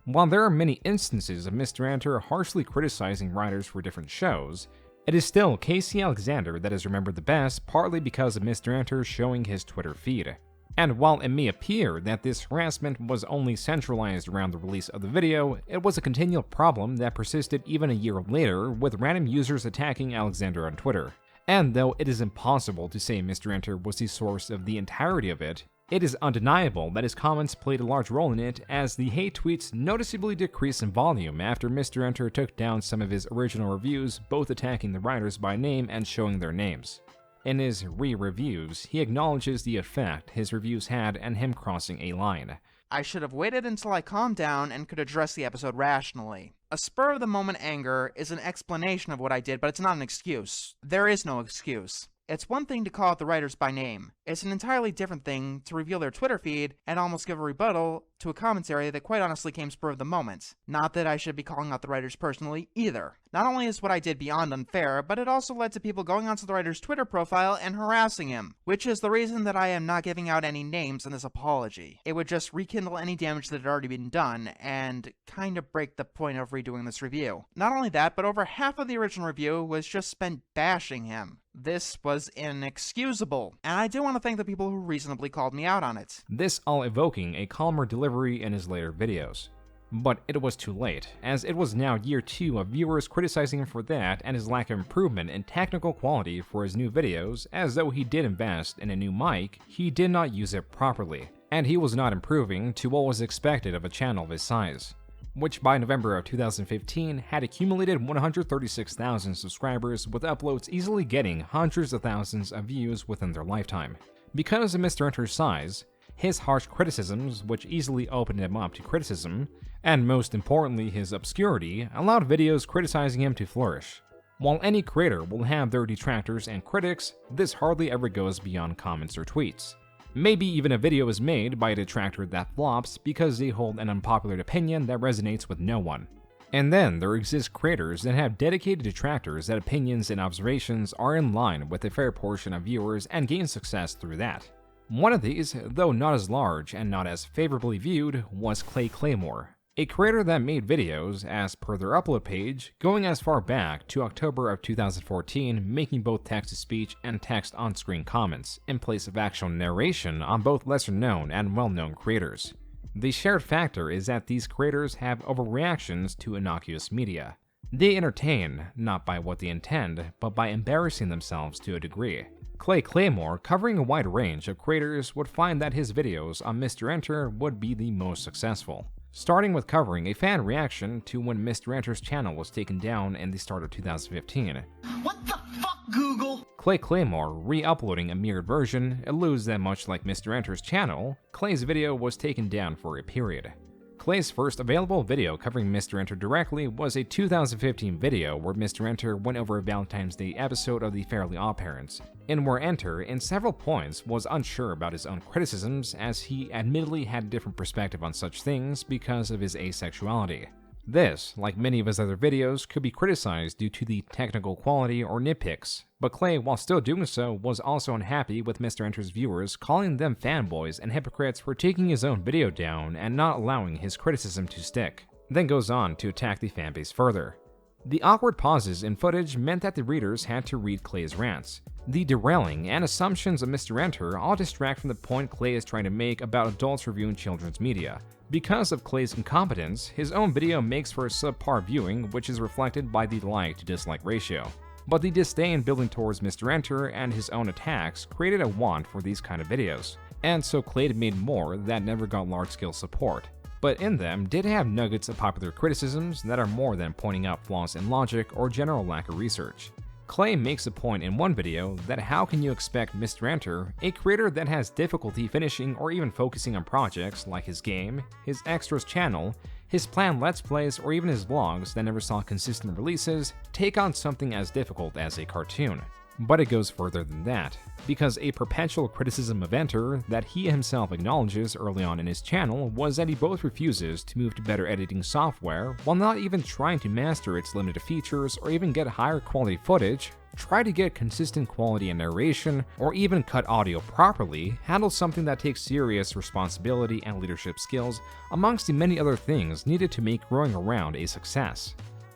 While there are many instances of Mr. Enter harshly criticizing writers for different shows, it is still Casey Alexander that is remembered the best, partly because of Mr. Enter showing his Twitter feed. And while it may appear that this harassment was only centralized around the release of the video, it was a continual problem that persisted even a year later, with random users attacking Alexander on Twitter. And though it is impossible to say Mr. Enter was the source of the entirety of it, it is undeniable that his comments played a large role in it, as the hate tweets noticeably decreased in volume after Mr. Enter took down some of his original reviews, both attacking the writers by name and showing their names. In his re-reviews, he acknowledges the effect his reviews had and him crossing a line.
I should have waited until I calmed down and could address the episode rationally. A spur-of-the-moment anger is an explanation of what I did, but it's not an excuse. There is no excuse. It's one thing to call out the writers by name. It's an entirely different thing to reveal their Twitter feed and almost give a rebuttal to a commentary that quite honestly came spur of the moment. Not that I should be calling out the writers personally, either. Not only is what I did beyond unfair, but it also led to people going onto the writer's Twitter profile and harassing him, which is the reason that I am not giving out any names in this apology. It would just rekindle any damage that had already been done, and kind of break the point of redoing this review. Not only that, but over half of the original review was just spent bashing him. This was inexcusable, and I do want to thank the people who reasonably called me out on it.
This all evoking a calmer delivery in his later videos. But it was too late, as it was now year 2 of viewers criticizing him for that and his lack of improvement in technical quality for his new videos, as though he did invest in a new mic, he did not use it properly, and he was not improving to what was expected of a channel of his size, which by November of 2015 had accumulated 136,000 subscribers, with uploads easily getting hundreds of thousands of views within their lifetime. Because of Mr. Enter's size, his harsh criticisms, which easily opened him up to criticism, and most importantly his obscurity, allowed videos criticizing him to flourish. While any creator will have their detractors and critics, this hardly ever goes beyond comments or tweets. Maybe even a video is made by a detractor that flops because they hold an unpopular opinion that resonates with no one. And then there exist creators that have dedicated detractors that opinions and observations are in line with a fair portion of viewers and gain success through that. One of these, though not as large and not as favorably viewed, was Clay Claymore, a creator that made videos, as per their upload page, going as far back to October of 2014, making both text-to-speech and text on-screen comments, in place of actual narration on both lesser-known and well-known creators. The shared factor is that these creators have overreactions to innocuous media. They entertain, not by what they intend, but by embarrassing themselves to a degree. Clay Claymore, covering a wide range of creators, would find that his videos on Mr. Enter would be the most successful, starting with covering a fan reaction to when Mr. Enter's channel was taken down in the start of 2015.
What the fuck, Google?
Clay Claymore, re-uploading a mirrored version, alludes that much like Mr. Enter's channel, Clay's video was taken down for a period. Clay's first available video covering Mr. Enter directly was a 2015 video where Mr. Enter went over a Valentine's Day episode of The Fairly Odd Parents, in where Enter, in several points, was unsure about his own criticisms, as he admittedly had a different perspective on such things because of his asexuality. This, like many of his other videos, could be criticized due to the technical quality or nitpicks, but Clay, while still doing so, was also unhappy with Mr. Enter's viewers, calling them fanboys and hypocrites for taking his own video down and not allowing his criticism to stick, then goes on to attack the fanbase further. The awkward pauses in footage meant that the readers had to read Clay's rants. The derailing and assumptions of Mr. Enter all distract from the point Clay is trying to make about adults reviewing children's media. Because of Clay's incompetence, his own video makes for a subpar viewing, which is reflected by the like to dislike ratio. But the disdain building towards Mr. Enter and his own attacks created a want for these kind of videos, and so Clay made more that never got large-scale support, but in them did have nuggets of popular criticisms that are more than pointing out flaws in logic or general lack of research. Clay makes a point in one video that how can you expect Mr. Enter, a creator that has difficulty finishing or even focusing on projects like his game, his extras channel, his planned Let's Plays, or even his vlogs that never saw consistent releases, take on something as difficult as a cartoon. But it goes further than that, because a perpetual criticism of Enter that he himself acknowledges early on in his channel was that he both refuses to move to better editing software while not even trying to master its limited features or even get higher quality footage, try to get consistent quality in narration, or even cut audio properly, handle something that takes serious responsibility and leadership skills, amongst the many other things needed to make growing around a success.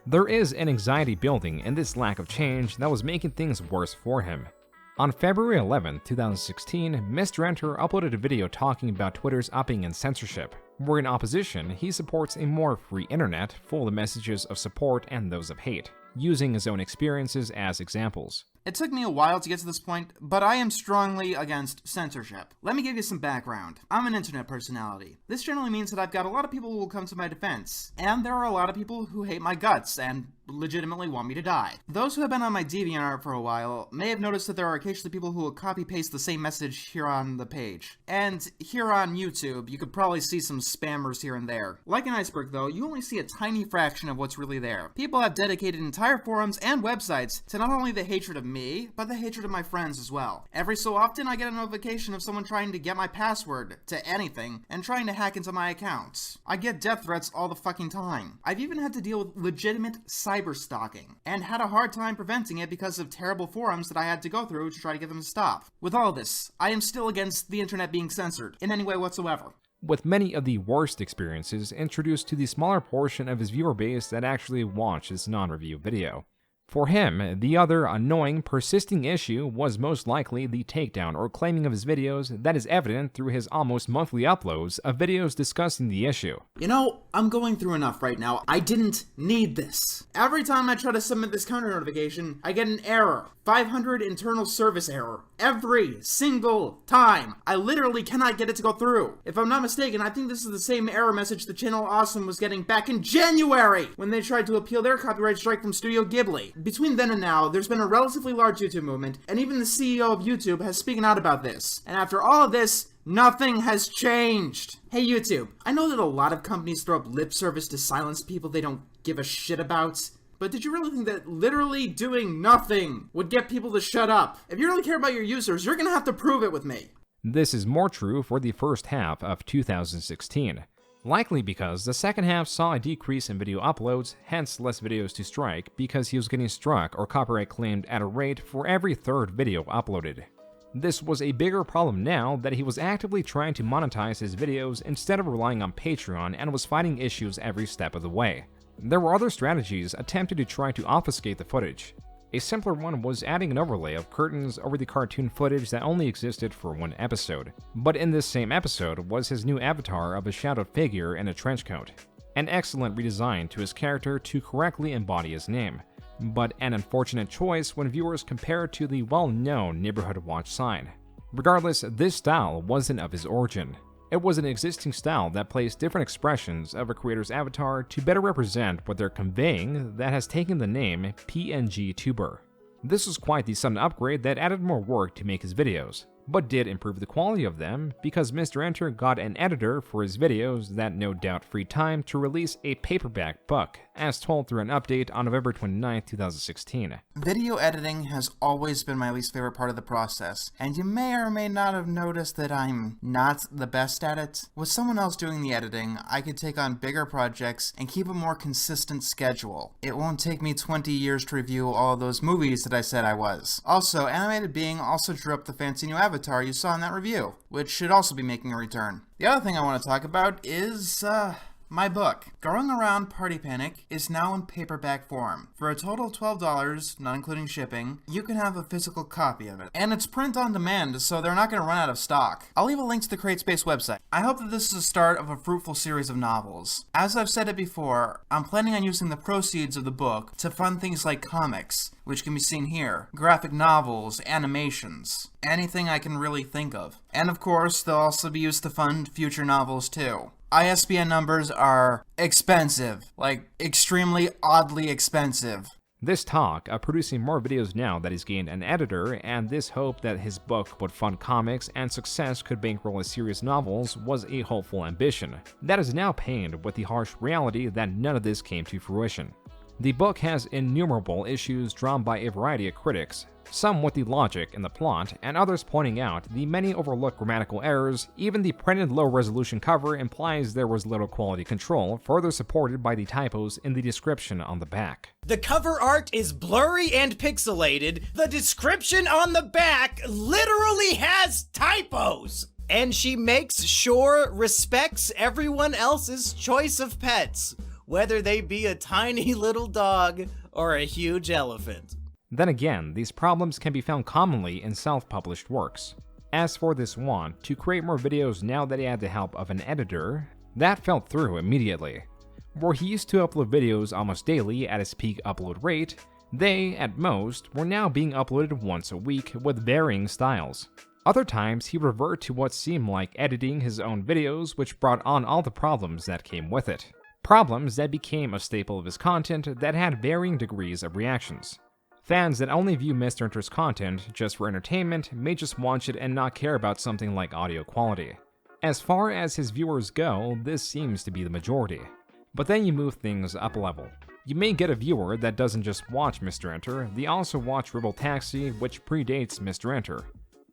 There is an anxiety building in this lack of change that was making things worse for him. On February 11, 2016, Mr. Enter uploaded a video talking about Twitter's upping in censorship, where in opposition, he supports a more free internet full of messages of support and those of hate, using his own experiences as examples.
It took me a while to get to this point, but I am strongly against censorship. Let me give you some background. I'm an internet personality. This generally means that I've got a lot of people who will come to my defense, and there are a lot of people who hate my guts and legitimately want me to die. Those who have been on my DeviantArt for a while may have noticed that there are occasionally people who will copy-paste the same message here on the page. And here on YouTube, you could probably see some spammers here and there. Like an iceberg though, you only see a tiny fraction of what's really there. People have dedicated entire forums and websites to not only the hatred of me, me, but the hatred of my friends as well. Every so often I get a notification of someone trying to get my password to anything and trying to hack into my accounts. I get death threats all the fucking time. I've even had to deal with legitimate cyber stalking, and had a hard time preventing it because of terrible forums that I had to go through to try to get them to stop. With all this, I am still against the internet being censored in any way whatsoever.
With many of the worst experiences introduced to the smaller portion of his viewer base that actually watched this non-review video. For him, the other annoying, persisting issue was most likely the takedown or claiming of his videos that is evident through his almost monthly uploads of videos discussing the issue.
You know, I'm going through enough right now. I didn't need this. Every time I try to submit this counter notification, I get an error. 500 internal service error. Every single time. I literally cannot get it to go through. If I'm not mistaken, I think this is the same error message the channel Awesome was getting back in January when they tried to appeal their copyright strike from Studio Ghibli. Between then and now, there's been a relatively large YouTube movement, and even the CEO of YouTube has spoken out about this. And after all of this, nothing has changed. Hey YouTube, I know that a lot of companies throw up lip service to silence people they don't give a shit about. But did you really think that literally doing nothing would get people to shut up? If you really care about your users, you're gonna have to prove it with me.
This is more true for the first half of 2016. Likely because the second half saw a decrease in video uploads, hence less videos to strike because he was getting struck or copyright claimed at a rate for every third video uploaded. This was a bigger problem now that he was actively trying to monetize his videos instead of relying on Patreon and was fighting issues every step of the way. There were other strategies attempted to try to obfuscate the footage. A simpler one was adding an overlay of curtains over the cartoon footage that only existed for one episode. But in this same episode was his new avatar of a shadowed figure in a trench coat. An excellent redesign to his character to correctly embody his name, but an unfortunate choice when viewers compare it to the well-known Neighborhood Watch sign. Regardless, this style wasn't of his origin. It was an existing style that placed different expressions of a creator's avatar to better represent what they're conveying that has taken the name PNG Tuber. This was quite the sudden upgrade that added more work to make his videos, but did improve the quality of them because MrEnter got an editor for his videos that no doubt freed time to release a paperback book, as told through an update on November 29, 2016.
Video editing has always been my least favorite part of the process, and you may or may not have noticed that I'm not the best at it. With someone else doing the editing, I could take on bigger projects and keep a more consistent schedule. It won't take me 20 years to review all of those movies that I said I was. Also, Animated Being also drew up the fancy new avatar you saw in that review, which should also be making a return. The other thing I want to talk about is, my book, Going Around Party Panic, is now in paperback form. For a total of $12, not including shipping, you can have a physical copy of it. And it's print on demand, so they're not going to run out of stock. I'll leave a link to the CreateSpace website. I hope that this is the start of a fruitful series of novels. As I've said it before, I'm planning on using the proceeds of the book to fund things like comics, which can be seen here, graphic novels, animations, anything I can really think of. And of course, they'll also be used to fund future novels too. ISBN numbers are expensive, like extremely oddly expensive.
This talk of producing more videos now that he's gained an editor, and this hope that his book would fund comics and success could bankroll his serious novels was a hopeful ambition. That is now pained with the harsh reality that none of this came to fruition. The book has innumerable issues drawn by a variety of critics, some with the logic in the plot, and others pointing out the many overlooked grammatical errors. Even the printed low-resolution cover implies there was little quality control, further supported by the typos in the description on the back.
The cover art is blurry and pixelated. The description on the back literally has typos. And she makes sure respects everyone else's choice of pets, whether they be a tiny little dog or a huge elephant.
Then again, these problems can be found commonly in self-published works. As for this want to create more videos now that he had the help of an editor, that fell through immediately. Where he used to upload videos almost daily at his peak upload rate, they, at most, were now being uploaded once a week with varying styles. Other times, he reverted to what seemed like editing his own videos, which brought on all the problems that came with it. Problems that became a staple of his content that had varying degrees of reactions. Fans that only view MrEnter's content just for entertainment may just watch it and not care about something like audio quality. As far as his viewers go, this seems to be the majority. But then you move things up a level. You may get a viewer that doesn't just watch Mr. they also watch Taxi, which predates Mr.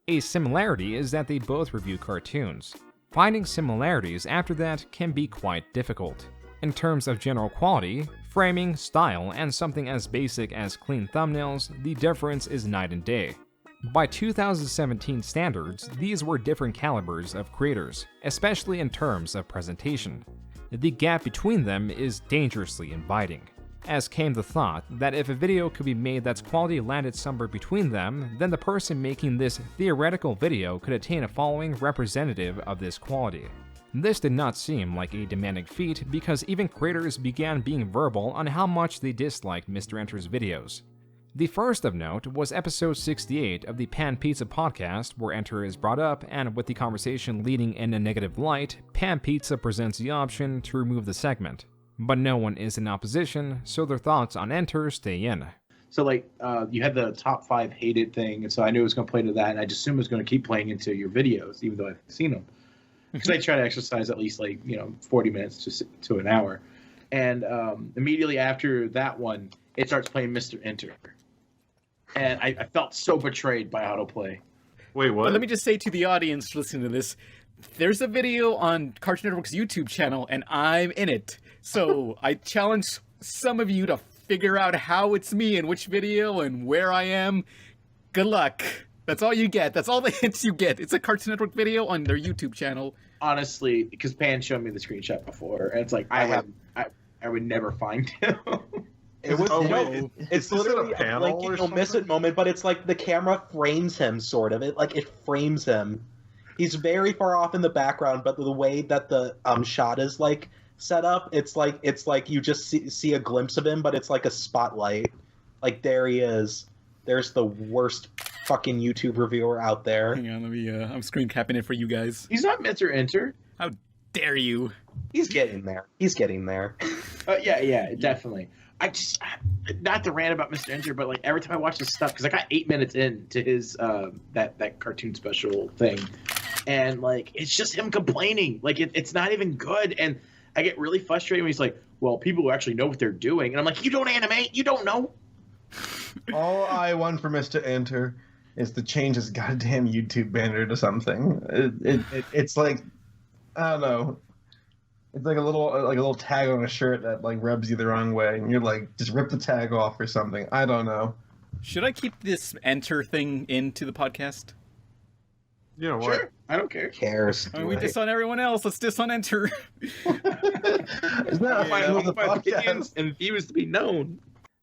A similarity is that they both review cartoons. Finding similarities after that can be quite difficult. In terms of general quality, framing, style, and something as basic as clean thumbnails, the difference is night and day. By 2017 standards, these were different calibers of creators, especially in terms of presentation. The gap between them is dangerously inviting, as came the thought that if a video could be made that's quality landed somewhere between them, then the person making this theoretical video could attain a following representative of this quality. This did not seem like a demanding feat because even creators began being verbal on how much they disliked Mr.Enter's videos. The first of note was episode 68 of the Pan Pizza podcast, where Enter is brought up, and with the conversation leading in a negative light, Pan Pizza presents the option to remove the segment. But no one is in opposition, so their thoughts on Enter stay in.
So, like, you had the top 5 hated thing, and so I knew it was going to play to that, and I just assumed it was going to keep playing into your videos, even though I've seen them. Because I try to exercise at least, 40 minutes to an hour. And immediately after that one, it starts playing Mr.Enter. And I felt so betrayed by autoplay.
Wait, what?
But let me just say to the audience listening to this, there's a video on Cartoon Network's YouTube channel, and I'm in it. So I challenge some of you to figure out how it's me in which video and where I am. Good luck. That's all you get. That's all the hints you get. It's a Cartoon Network video on their YouTube channel.
Honestly, because Pan showed me the screenshot before, and it's like I would never find him.
It's literally a blinking you'll miss it moment, but it's like the camera frames him, sort of. It frames him. He's very far off in the background, but the way that the shot is set up, it's like you just see a glimpse of him, but it's like a spotlight. Like, there he is. There's the worst fucking YouTube reviewer out there.
Hang on, let me I'm screen capping it for you guys.
He's not Mr.Enter.
How dare you?
He's getting there.
Yeah, definitely. I just, not to rant about Mr.Enter, but every time I watch this stuff, because I got 8 minutes into his that cartoon special thing, and it's just him complaining. It's not even good, and I get really frustrated when he's like, well, people who actually know what they're doing, and I'm like, you don't animate, you don't know.
All I want for Mr.Enter is to change his goddamn YouTube banner to something. It's like, I don't know. It's like a little tag on a shirt that rubs you the wrong way, and you're like, just rip the tag off or something. I don't know.
Should I keep this Enter thing into the podcast?
You know what?
Sure, I don't care.
Who cares?
I mean, we diss on everyone else. Let's diss on Enter.
Isn't that a fine with the podcast?
And views to be known.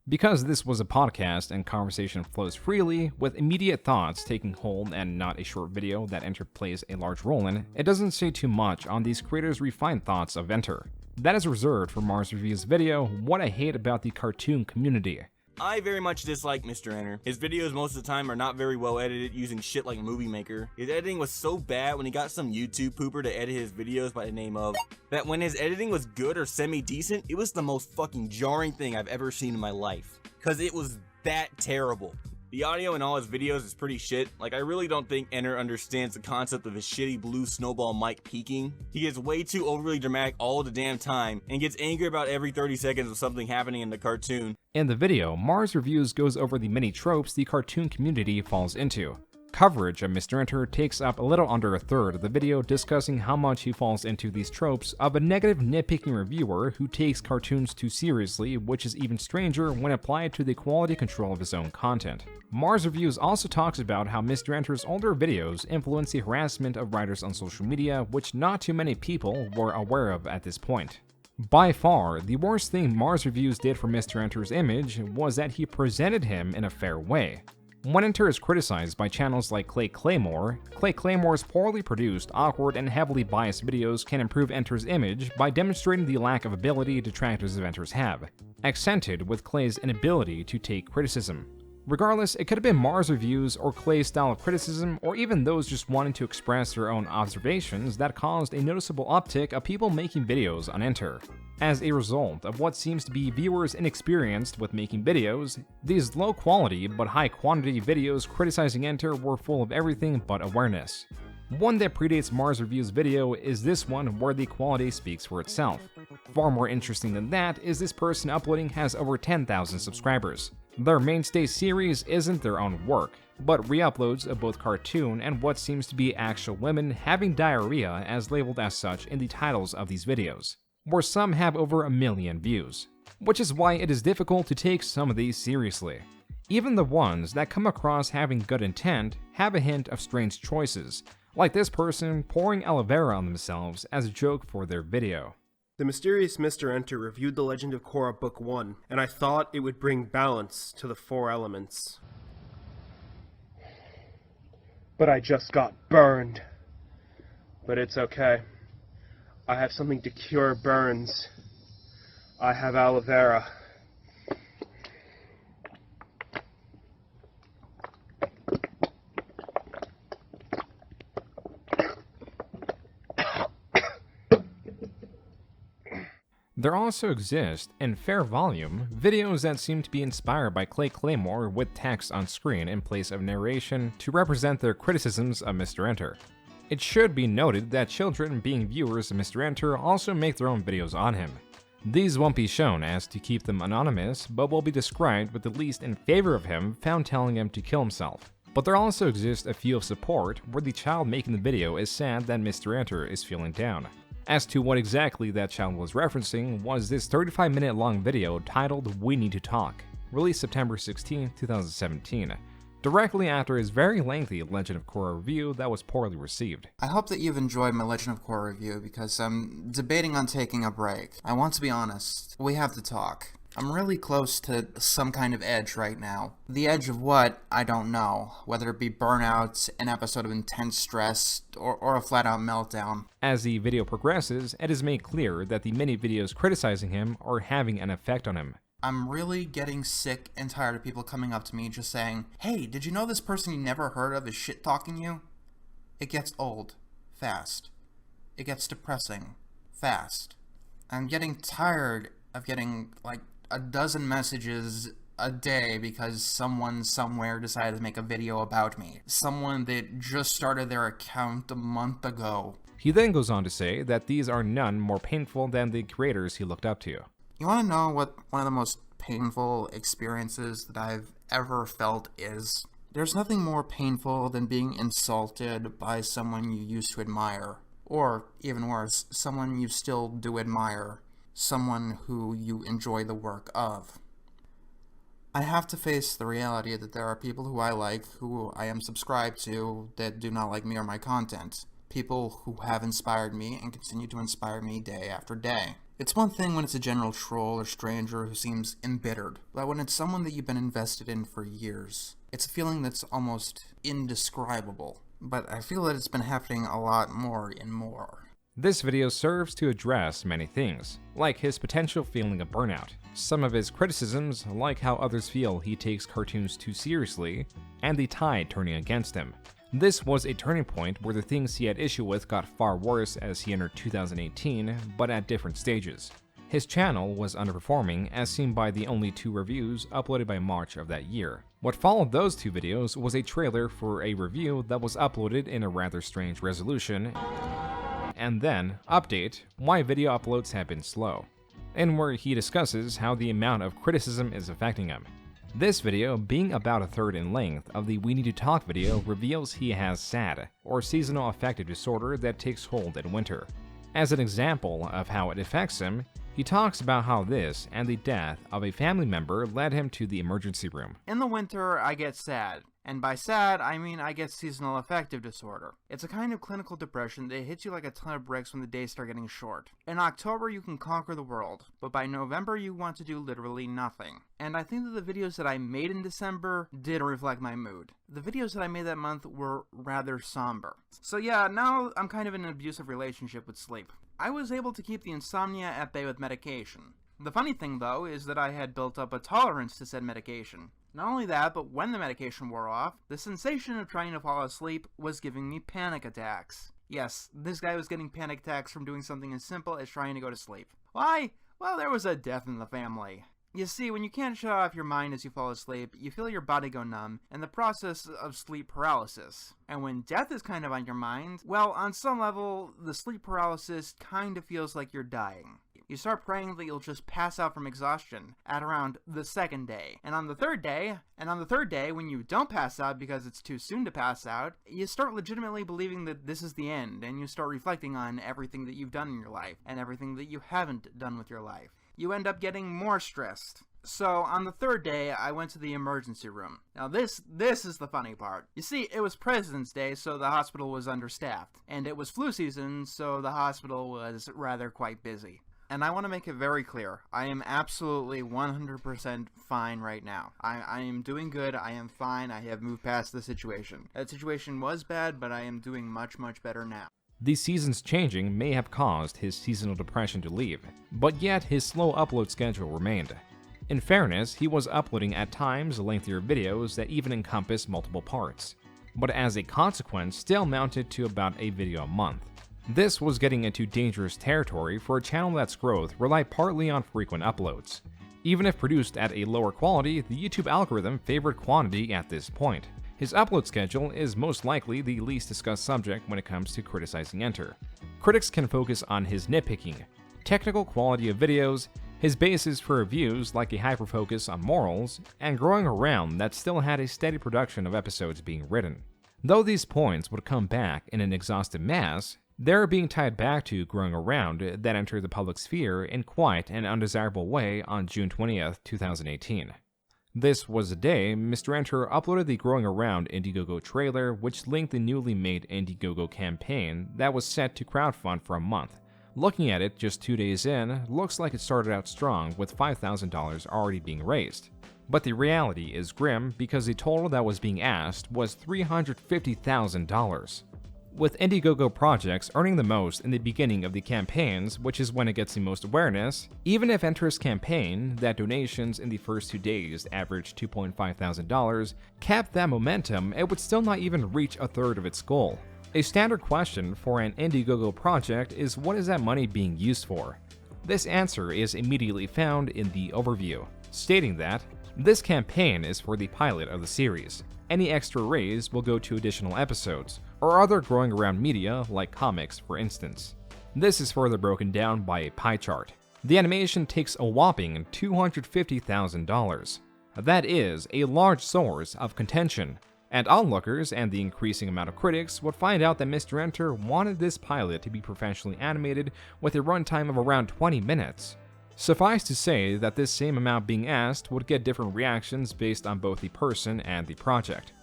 Because this was a podcast and conversation flows freely, with immediate thoughts taking hold and not a short video that Enter plays a large role in, it doesn't say too much on these creators' refined thoughts of Enter. That is reserved for Mars Review's video, What I Hate About the Cartoon Community.
I very much dislike Mr. His videos most of the time are not very well edited using shit like Movie Maker. His editing was so bad when he got some YouTube pooper to edit his videos by the name of, that when his editing was good or semi-decent, it was the most fucking jarring thing I've ever seen in my life. Cause it was that terrible. The audio in all his videos is pretty shit. I really don't think Enter understands the concept of his shitty blue snowball mic peaking. He gets way too overly dramatic all the damn time, and gets angry about every 30 seconds of something happening in the cartoon.
In the video, Mars Reviews goes over the many tropes the cartoon community falls into. Coverage of Mr. Enter takes up a little under a third of the video, discussing how much he falls into these tropes of a negative nitpicking reviewer who takes cartoons too seriously, which is even stranger when applied to the quality control of his own content. Mars Reviews also talks about how Mr. Enter's older videos influence the harassment of writers on social media, which not too many people were aware of at this point. By far, the worst thing Mars Reviews did for Mr. Enter's image was that he presented him in a fair way. When Enter is criticized by channels like Clay Claymore's poorly produced, awkward, and heavily biased videos can improve Enter's image by demonstrating the lack of ability detractors of Enters have, accented with Clay's inability to take criticism. Regardless, it could have been Mars Reviews or Clay's style of criticism, or even those just wanting to express their own observations that caused a noticeable uptick of people making videos on Enter. As a result of what seems to be viewers inexperienced with making videos, these low quality but high quantity videos criticizing Enter were full of everything but awareness. One that predates Mars Review's video is this one where the quality speaks for itself. Far more interesting than that is this person uploading has over 10,000 subscribers. Their mainstay series isn't their own work, but re-uploads of both cartoon and what seems to be actual women having diarrhea as labeled as such in the titles of these videos, where some have over 1 million views, which is why it is difficult to take some of these seriously. Even the ones that come across having good intent have a hint of strange choices, like this person pouring aloe vera on themselves as a joke for their video.
The Mysterious Mr. Enter reviewed The Legend of Korra Book 1, and I thought it would bring balance to the 4 elements. But I just got burned. But it's okay. I have something to cure burns. I have aloe vera.
There also exist, in fair volume, videos that seem to be inspired by Clay Claymore with text on screen in place of narration to represent their criticisms of Mr. Enter. It should be noted that children being viewers of Mr. Enter also make their own videos on him. These won't be shown as to keep them anonymous, but will be described with the least in favor of him found telling him to kill himself. But there also exist a few of support where the child making the video is sad that Mr. Enter is feeling down. As to what exactly that child was referencing was this 35-minute long video titled We Need to Talk, released September 16, 2017, directly after his very lengthy Legend of Korra review that was poorly received.
I hope that you've enjoyed my Legend of Korra review because I'm debating on taking a break. I want to be honest. We have to talk. I'm really close to some kind of edge right now. The edge of what? I don't know. Whether it be burnout, an episode of intense stress, or a flat-out meltdown.
As the video progresses, it is made clear that the many videos criticizing him are having an effect on him.
I'm really getting sick and tired of people coming up to me just saying, "Hey, did you know this person you never heard of is shit-talking you?" It gets old. Fast. It gets depressing. Fast. I'm getting tired of getting, like, a dozen messages a day because someone somewhere decided to make a video about me. Someone that just started their account a month ago.
He then goes on to say that these are none more painful than the creators he looked up to.
You want to know what one of the most painful experiences that I've ever felt is? There's nothing more painful than being insulted by someone you used to admire. Or, even worse, someone you still do admire. Someone who you enjoy the work of. I have to face the reality that there are people who I like, who I am subscribed to, that do not like me or my content. People who have inspired me and continue to inspire me day after day. It's one thing when it's a general troll or stranger who seems embittered, but when it's someone that you've been invested in for years, it's a feeling that's almost indescribable. But I feel that it's been happening a lot more and more.
This video serves to address many things, like his potential feeling of burnout, some of his criticisms, like how others feel he takes cartoons too seriously, and the tide turning against him. This was a turning point where the things he had issue with got far worse as he entered 2018, but at different stages. His channel was underperforming as seen by the only 2 reviews uploaded by March of that year. What followed those 2 videos was a trailer for a review that was uploaded in a rather strange resolution, and then, update, why video uploads have been slow, and where he discusses how the amount of criticism is affecting him. This video, being about a third in length of the We Need to Talk video, reveals he has SAD, or seasonal affective disorder that takes hold in winter. As an example of how it affects him, he talks about how this and the death of a family member led him to the emergency room.
In the winter, I get sad. And by sad, I mean I get seasonal affective disorder. It's a kind of clinical depression that hits you like a ton of bricks when the days start getting short. In October, you can conquer the world, but by November, you want to do literally nothing. And I think that the videos that I made in December did reflect my mood. The videos that I made that month were rather somber. So yeah, now I'm kind of in an abusive relationship with sleep. I was able to keep the insomnia at bay with medication. The funny thing, though, is that I had built up a tolerance to said medication. Not only that, but when the medication wore off, the sensation of trying to fall asleep was giving me panic attacks. Yes, this guy was getting panic attacks from doing something as simple as trying to go to sleep. Why? Well, there was a death in the family. You see, when you can't shut off your mind as you fall asleep, you feel your body go numb, and the process of sleep paralysis. And when death is kind of on your mind, well, on some level, the sleep paralysis kind of feels like you're dying. You start praying that you'll just pass out from exhaustion at around the second day. And on the third day, when you don't pass out because it's too soon to pass out, you start legitimately believing that this is the end, and you start reflecting on everything that you've done in your life and everything that you haven't done with your life. You end up getting more stressed. So, on the third day, I went to the emergency room. Now, this is the funny part. You see, it was President's Day, so the hospital was understaffed. And it was flu season, so the hospital was rather quite busy. And I want to make it very clear, I am absolutely 100% fine right now. I am doing good, I am fine, I have moved past the situation. That situation was bad, but I am doing much, much better now.
The seasons changing may have caused his seasonal depression to leave, but yet his slow upload schedule remained. In fairness, he was uploading at times lengthier videos that even encompass multiple parts, but as a consequence still mounted to about a video a month. This was getting into dangerous territory for a channel that's growth relied partly on frequent uploads. Even if produced at a lower quality, the YouTube algorithm favored quantity at this point. His upload schedule is most likely the least discussed subject when it comes to criticizing Enter. Critics can focus on his nitpicking, technical quality of videos, his basis for reviews like a hyper-focus on morals, and growing around that still had a steady production of episodes being written. Though these points would come back in an exhaustive mass, they're being tied back to growing around that entered the public sphere in quite an undesirable way on June 20th, 2018. This was the day MrEnter uploaded the Growing Around Indiegogo trailer, which linked the newly made Indiegogo campaign that was set to crowdfund for a month. Looking at it just 2 days in, looks like it started out strong with $5,000 already being raised. But the reality is grim because the total that was being asked was $350,000. With Indiegogo projects earning the most in the beginning of the campaigns, which is when it gets the most awareness, even if Enter's campaign, that donations in the first 2 days averaged $2,500, kept that momentum, it would still not even reach a third of its goal. A standard question for an Indiegogo project is what is that money being used for? This answer is immediately found in the overview, stating that this campaign is for the pilot of the series. Any extra raise will go to additional episodes, or other growing around media like comics for instance. This is further broken down by a pie chart. The animation takes a whopping $250,000. That is a large source of contention. And onlookers and the increasing amount of critics would find out that MrEnter wanted this pilot to be professionally animated with a runtime of around 20 minutes. Suffice to say that this same amount being asked would get different reactions based on both the person and the project.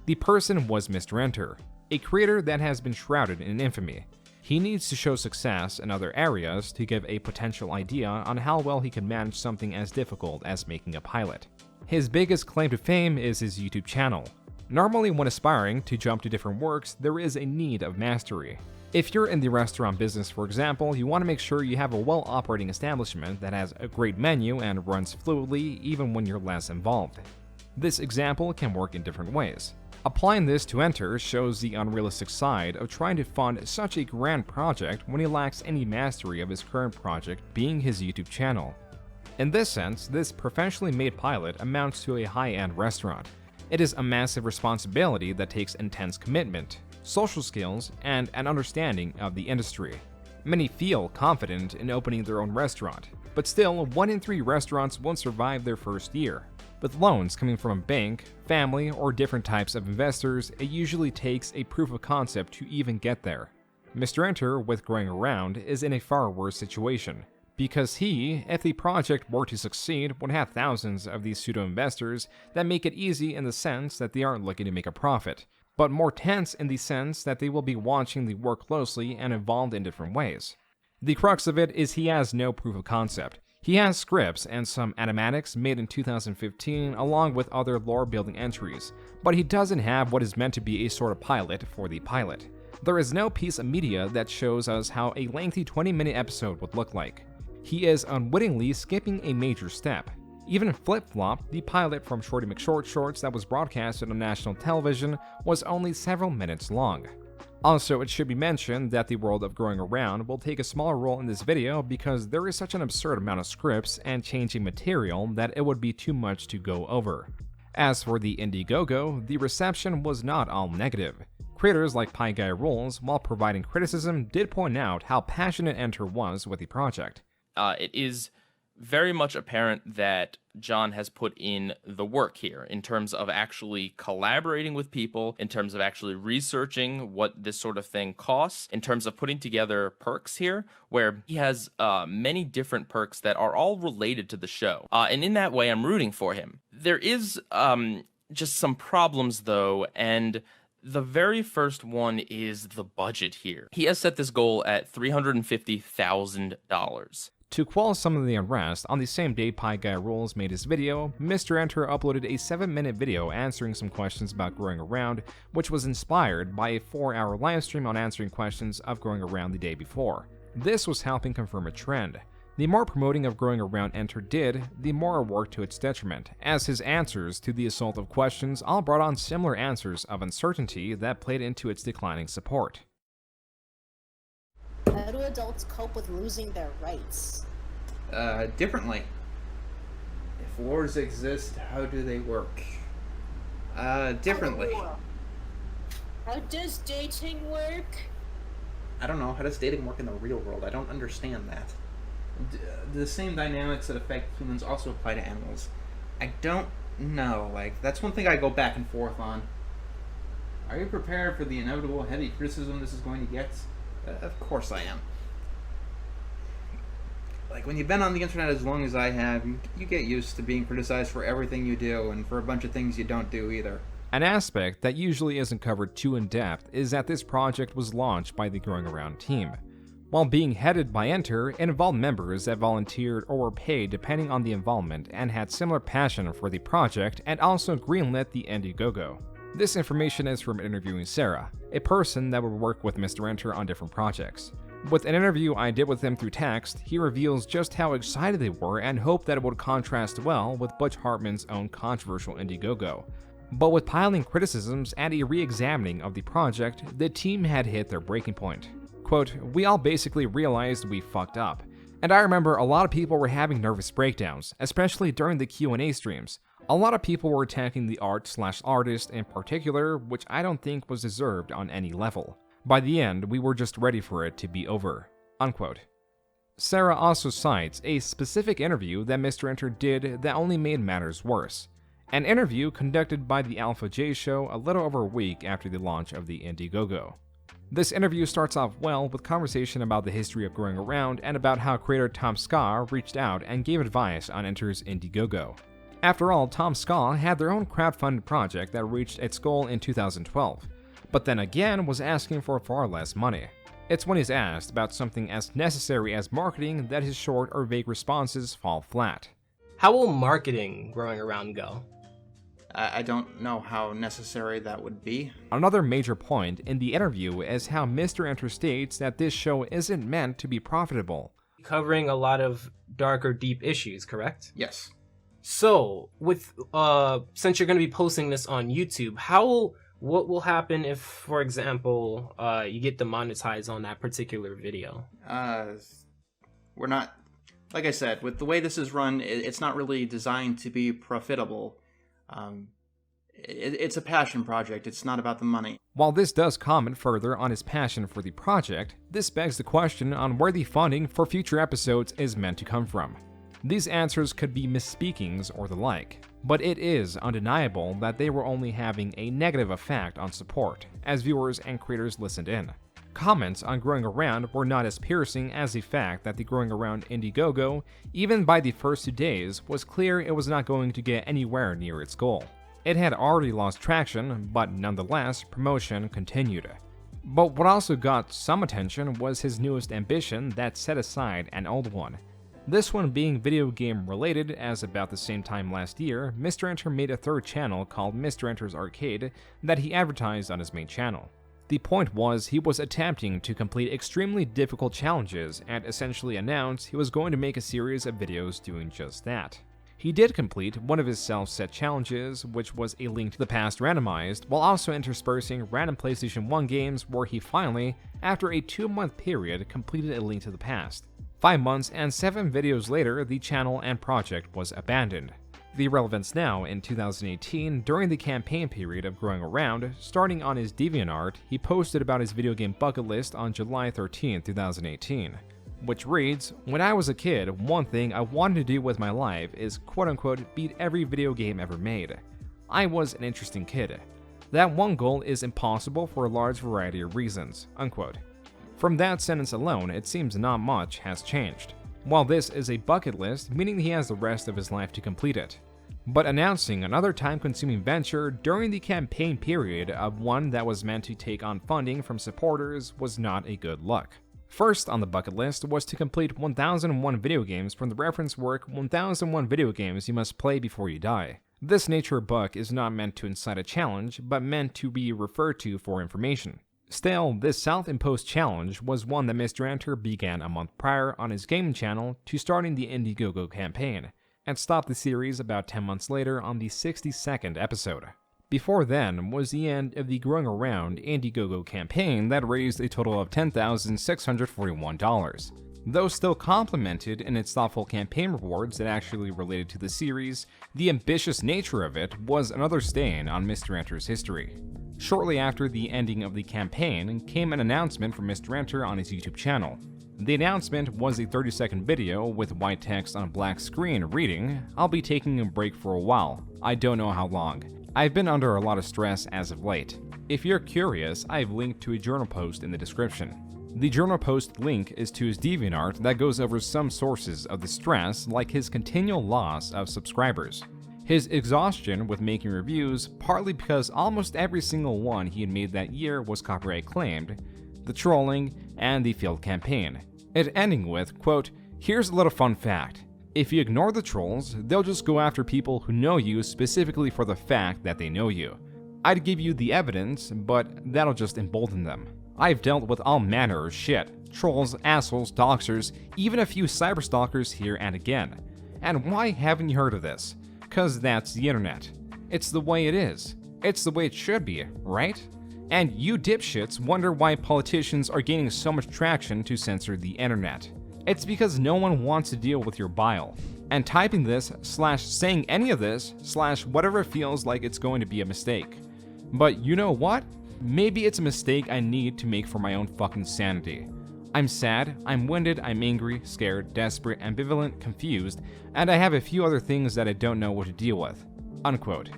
The person was MrEnter, a creator that has been shrouded in infamy. He needs to show success in other areas to give a potential idea on how well he can manage something as difficult as making a pilot. His biggest claim to fame is his YouTube channel. Normally, when aspiring to jump to different works, there is a need of mastery. If you're in the restaurant business, for example, you want to make sure you have a well-operating establishment that has a great menu and runs fluidly even when you're less involved. This example can work in different ways. Applying this to Enter shows the unrealistic side of trying to fund such a grand project when he lacks any mastery of his current project being his YouTube channel. In this sense, this professionally made pilot amounts to a high-end restaurant. It is a massive responsibility that takes intense commitment, social skills, and an understanding of the industry. Many feel confident in opening their own restaurant, but still 1 in 3 restaurants won't survive their first year. With loans coming from a bank, family, or different types of investors, it usually takes a proof of concept to even get there. MrEnter, with Growing Around, is in a far worse situation, because he, if the project were to succeed, would have thousands of these pseudo-investors that make it easy in the sense that they aren't looking to make a profit, but more tense in the sense that they will be watching the work closely and involved in different ways. The crux of it is he has no proof of concept. He has scripts and some animatics made in 2015 along with other lore-building entries, but he doesn't have what is meant to be a sort of pilot for the pilot. There is no piece of media that shows us how a lengthy 20-minute episode would look like. He is unwittingly skipping a major step. Even Flip Flop, the pilot from Shorty McShort Shorts that was broadcasted on national television, was only several minutes long. Also, it should be mentioned that the world of Growing Around will take a smaller role in this video because there is such an absurd amount of scripts and changing material that it would be too much to go over. As for the Indiegogo, the reception was not all negative. Creators like Pie Guy Rules, while providing criticism, did point out how passionate Enter was with the project.
it is very much apparent that John has put in the work here in terms of actually collaborating with people, in terms of actually researching what this sort of thing costs, in terms of putting together perks here, where he has many different perks that are all related to the show. And in that way, I'm rooting for him. There is just some problems, though, and the very first one is the budget here. He has set this goal at $350,000.
To quell some of the unrest, on the same day Pie Guy Rules made his video, MrEnter uploaded a 7-minute video answering some questions about Growing Around, which was inspired by a 4-hour livestream on answering questions of Growing Around the day before. This was helping confirm a trend. The more promoting of Growing Around Enter did, the more it worked to its detriment, as his answers to the assault of questions all brought on similar answers of uncertainty that played into its declining support.
How do adults cope with losing their rights?
Differently. If wars exist, how do they work? Differently.
How does dating work?
I don't know. How does dating work in the real world? I don't understand that. The same dynamics that affect humans also apply to animals. I don't know. Like, that's one thing I go back and forth on. Are you prepared for the inevitable heavy criticism this is going to get? Of course I am. Like, when you've been on the internet as long as I have, you get used to being criticized for everything you do, and for a bunch of things you don't do either.
An aspect that usually isn't covered too in depth is that this project was launched by the Growing Around team. While being headed by Enter, it involved members that volunteered or were paid depending on the involvement and had similar passion for the project and also greenlit the Indiegogo. This information is from interviewing Sarah, a person that would work with MrEnter on different projects. With an interview I did with him through text, he reveals just how excited they were and hoped that it would contrast well with Butch Hartman's own controversial Indiegogo. But with piling criticisms and a re-examining of the project, the team had hit their breaking point. Quote, "We all basically realized we fucked up. And I remember a lot of people were having nervous breakdowns, especially during the Q&A streams. A lot of people were attacking the art/artist in particular, which I don't think was deserved on any level. By the end, we were just ready for it to be over." Unquote. Sarah also cites a specific interview that MrEnter did that only made matters worse. An interview conducted by the Alpha J show a little over a week after the launch of the Indiegogo. This interview starts off well with conversation about the history of Growing Around and about how creator Tom Ska reached out and gave advice on Enter's Indiegogo. After all, Tom Ska had their own crowdfunded project that reached its goal in 2012, but then again was asking for far less money. It's when he's asked about something as necessary as marketing that his short or vague responses fall flat.
How will marketing Growing Around go?
I don't know how necessary that would be.
Another major point in the interview is how MrEnter states that this show isn't meant to be profitable.
Covering a lot of dark or deep issues, correct?
Yes.
So, with since you're going to be posting this on YouTube, what will happen if, for example, you get demonetized on that particular video?
We're not, like I said, with the way this is run, it's not really designed to be profitable. It's a passion project. It's not about the money.
While this does comment further on his passion for the project, this begs the question on where the funding for future episodes is meant to come from. These answers could be misspeakings or the like, but it is undeniable that they were only having a negative effect on support, as viewers and creators listened in. Comments on Growing Around were not as piercing as the fact that the Growing Around Indiegogo, even by the first 2 days, was clear it was not going to get anywhere near its goal. It had already lost traction, but nonetheless, promotion continued. But what also got some attention was his newest ambition that set aside an old one. This one being video game related, as about the same time last year, MrEnter made a third channel called MrEnter's Arcade that he advertised on his main channel. The point was he was attempting to complete extremely difficult challenges and essentially announced he was going to make a series of videos doing just that. He did complete one of his self-set challenges, which was a Link to the Past randomized, while also interspersing random PlayStation 1 games where he finally, after a 2-month period, completed a Link to the Past. 5 months and 7 videos later, the channel and project was abandoned. The relevance now, in 2018, during the campaign period of Growing Around, starting on his DeviantArt, he posted about his video game bucket list on July 13, 2018. which reads, "When I was a kid, one thing I wanted to do with my life is quote-unquote beat every video game ever made. I was an interesting kid. That one goal is impossible for a large variety of reasons," unquote. From that sentence alone, it seems not much has changed. While this is a bucket list, meaning he has the rest of his life to complete it. But announcing another time-consuming venture during the campaign period of one that was meant to take on funding from supporters was not a good look. First on the bucket list was to complete 1001 video games from the reference work 1001 Video Games You Must Play Before You Die. This nature book is not meant to incite a challenge, but meant to be referred to for information. Still, this self-imposed challenge was one that MrEnter began a month prior on his gaming channel to starting the Indiegogo campaign, and stopped the series about 10 months later on the 62nd episode. Before then was the end of the Growing Around Indiegogo campaign that raised a total of $10,641. Though still complimented in its thoughtful campaign rewards that actually related to the series, the ambitious nature of it was another stain on MrEnter's history. Shortly after the ending of the campaign came an announcement from MrEnter on his YouTube channel. The announcement was a 30-second video with white text on a black screen reading, "I'll be taking a break for a while. I don't know how long. I've been under a lot of stress as of late. If you're curious, I've linked to a journal post in the description." The journal post link is to his DeviantArt that goes over some sources of the stress, like his continual loss of subscribers, his exhaustion with making reviews, partly because almost every single one he had made that year was copyright claimed, the trolling, and the failed campaign. It ending with, quote, "Here's a little fun fact. If you ignore the trolls, they'll just go after people who know you specifically for the fact that they know you. I'd give you the evidence, but that'll just embolden them. I've dealt with all manner of shit. Trolls, assholes, doxers, even a few cyberstalkers here and again. And why haven't you heard of this? 'Cause that's the internet. It's the way it is. It's the way it should be, right? And you dipshits wonder why politicians are gaining so much traction to censor the internet. It's because no one wants to deal with your bile. And typing this / saying any of this / whatever feels like it's going to be a mistake. But you know what? Maybe it's a mistake I need to make for my own fucking sanity. I'm sad, I'm winded, I'm angry, scared, desperate, ambivalent, confused, and I have a few other things that I don't know what to deal with." Unquote.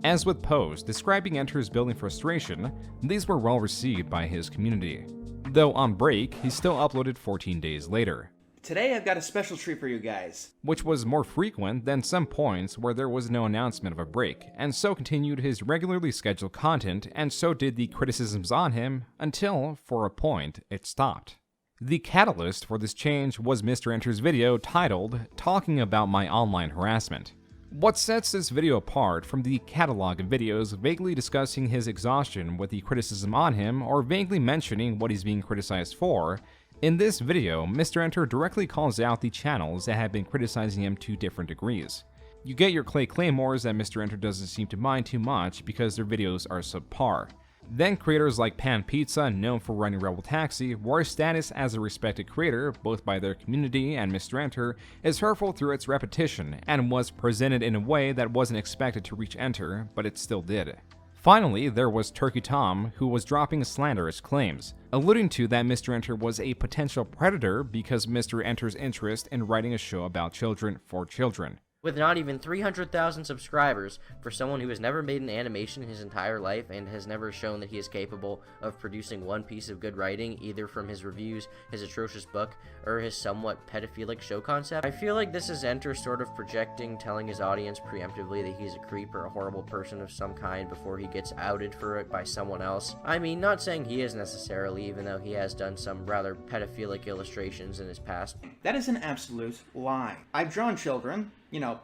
As with posts describing Enter's building frustration, these were well received by his community. Though on break, he still uploaded 14 days later.
Today I've got a special treat for you guys.
Which was more frequent than some points where there was no announcement of a break, and so continued his regularly scheduled content, and so did the criticisms on him, until, for a point, it stopped. The catalyst for this change was MrEnter's video titled, "Talking About My Online Harassment." What sets this video apart from the catalog of videos vaguely discussing his exhaustion with the criticism on him or vaguely mentioning what he's being criticized for, in this video, MrEnter directly calls out the channels that have been criticizing him to different degrees. You get your claymores that MrEnter doesn't seem to mind too much because their videos are subpar. Then creators like Pan Pizza, known for running Rebel Taxi, where his status as a respected creator, both by their community and MrEnter, is hurtful through its repetition, and was presented in a way that wasn't expected to reach Enter, but it still did. Finally, there was Turkey Tom, who was dropping slanderous claims, alluding to that MrEnter was a potential predator because MrEnter's interest in writing a show about children for children.
With not even 300,000 subscribers, for someone who has never made an animation in his entire life and has never shown that he is capable of producing one piece of good writing, either from his reviews, his atrocious book, or his somewhat pedophilic show concept, I feel like this is Enter sort of projecting, telling his audience preemptively that he's a creep or a horrible person of some kind before he gets outed for it by someone else. I mean, not saying he is necessarily, even though he has done some rather pedophilic illustrations in his past.
That is an absolute lie. I've drawn children,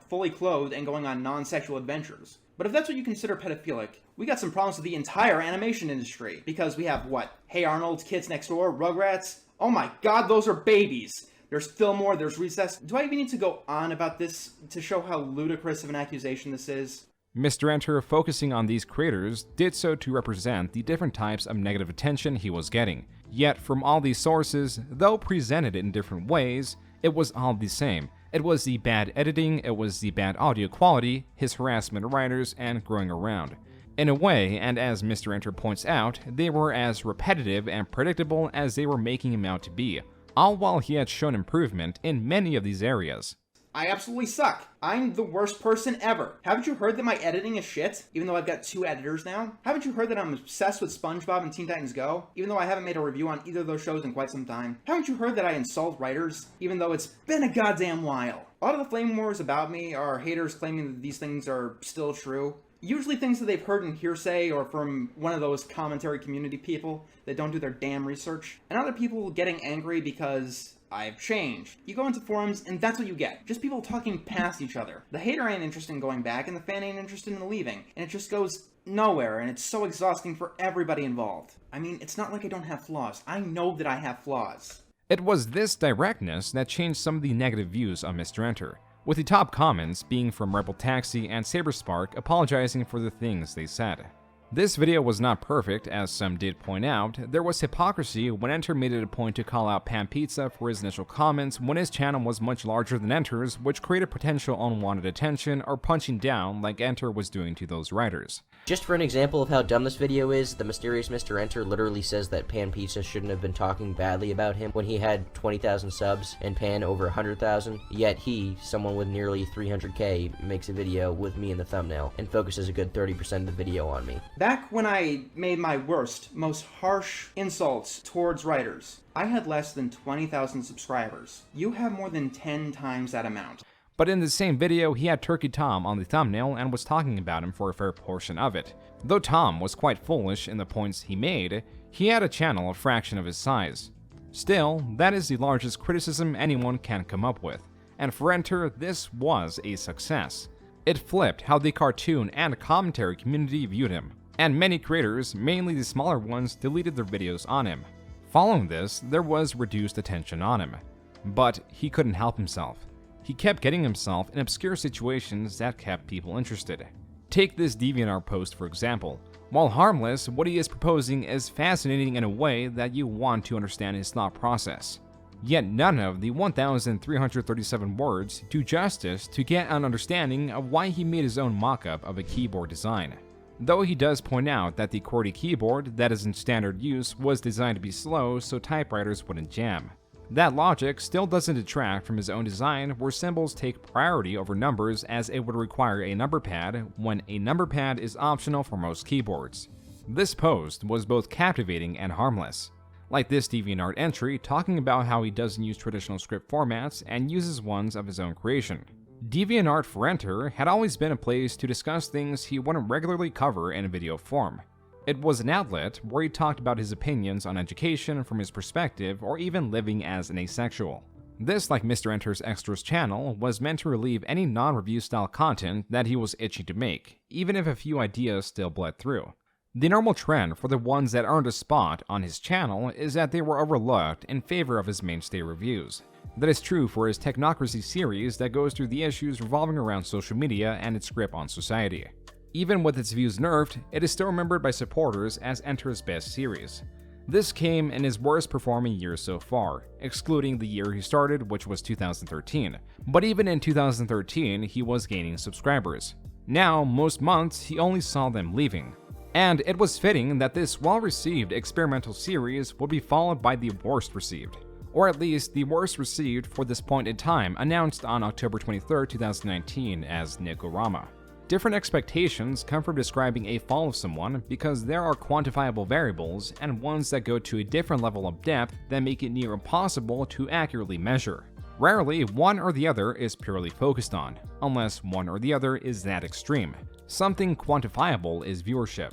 fully clothed and going on non-sexual adventures. But if that's what you consider pedophilic, we got some problems with the entire animation industry. Because we have, Hey Arnold, Kids Next Door, Rugrats? Oh my god, those are babies! There's Fillmore, there's Recess. Do I even need to go on about this to show how ludicrous of an accusation this is?
MrEnter, focusing on these creators, did so to represent the different types of negative attention he was getting. Yet, from all these sources, though presented in different ways, it was all the same. It was the bad editing, it was the bad audio quality, his harassment of writers, and Growing Around. In a way, and as MrEnter points out, they were as repetitive and predictable as they were making him out to be, all while he had shown improvement in many of these areas.
I absolutely suck. I'm the worst person ever. Haven't you heard that my editing is shit, even though I've got 2 editors now? Haven't you heard that I'm obsessed with SpongeBob and Teen Titans Go, even though I haven't made a review on either of those shows in quite some time? Haven't you heard that I insult writers, even though it's been a goddamn while? A lot of the flame wars about me are haters claiming that these things are still true. Usually things that they've heard in hearsay or from one of those commentary community people that don't do their damn research. And other people getting angry because I've changed. You go into forums and that's what you get. Just people talking past each other. The hater ain't interested in going back and the fan ain't interested in leaving. And it just goes nowhere and it's so exhausting for everybody involved. I mean, it's not like I don't have flaws. I know that I have flaws.
It was this directness that changed some of the negative views on MrEnter, with the top comments being from Rebel Taxi and Saberspark apologizing for the things they said. This video was not perfect, as some did point out. There was hypocrisy when Enter made it a point to call out Pan Pizza for his initial comments when his channel was much larger than Enter's, which created potential unwanted attention or punching down like Enter was doing to those writers.
Just for an example of how dumb this video is, the MysteriousMr.Enter literally says that Pan Pizza shouldn't have been talking badly about him when he had 20,000 subs and Pan over 100,000, yet he, someone with nearly 300k, makes a video with me in the thumbnail and focuses a good 30% of the video on me.
Back when I made my worst, most harsh insults towards writers, I had less than 20,000 subscribers. You have more than 10 times that amount.
But in the same video, he had Turkey Tom on the thumbnail and was talking about him for a fair portion of it. Though Tom was quite foolish in the points he made, he had a channel a fraction of his size. Still, that is the largest criticism anyone can come up with, and for Enter, this was a success. It flipped how the cartoon and commentary community viewed him, and many creators, mainly the smaller ones, deleted their videos on him. Following this, there was reduced attention on him. But he couldn't help himself. He kept getting himself in obscure situations that kept people interested. Take this DeviantArt post for example. While harmless, what he is proposing is fascinating in a way that you want to understand his thought process. Yet none of the 1,337 words do justice to get an understanding of why he made his own mock-up of a keyboard design. Though he does point out that the QWERTY keyboard that is in standard use was designed to be slow so typewriters wouldn't jam. That logic still doesn't detract from his own design where symbols take priority over numbers as it would require a number pad when a number pad is optional for most keyboards. This post was both captivating and harmless. Like this DeviantArt entry talking about how he doesn't use traditional script formats and uses ones of his own creation. DeviantArt for Enter had always been a place to discuss things he wouldn't regularly cover in video form. It was an outlet where he talked about his opinions on education from his perspective or even living as an asexual. This, like MrEnter's Extras channel, was meant to relieve any non-review style content that he was itching to make, even if a few ideas still bled through. The normal trend for the ones that earned a spot on his channel is that they were overlooked in favor of his mainstay reviews. That is true for his Technocracy series that goes through the issues revolving around social media and its grip on society. Even with its views nerfed, it is still remembered by supporters as Enter's best series. This came in his worst performing year so far, excluding the year he started, which was 2013. But even in 2013, he was gaining subscribers. Now, most months, he only saw them leaving. And it was fitting that this well-received experimental series would be followed by the worst received. Or at least the worst received for this point in time, announced on October 23, 2019 as Nicama. Different expectations come from describing a fall of someone because there are quantifiable variables and ones that go to a different level of depth that make it near impossible to accurately measure. Rarely, one or the other is purely focused on, unless one or the other is that extreme. Something quantifiable is viewership.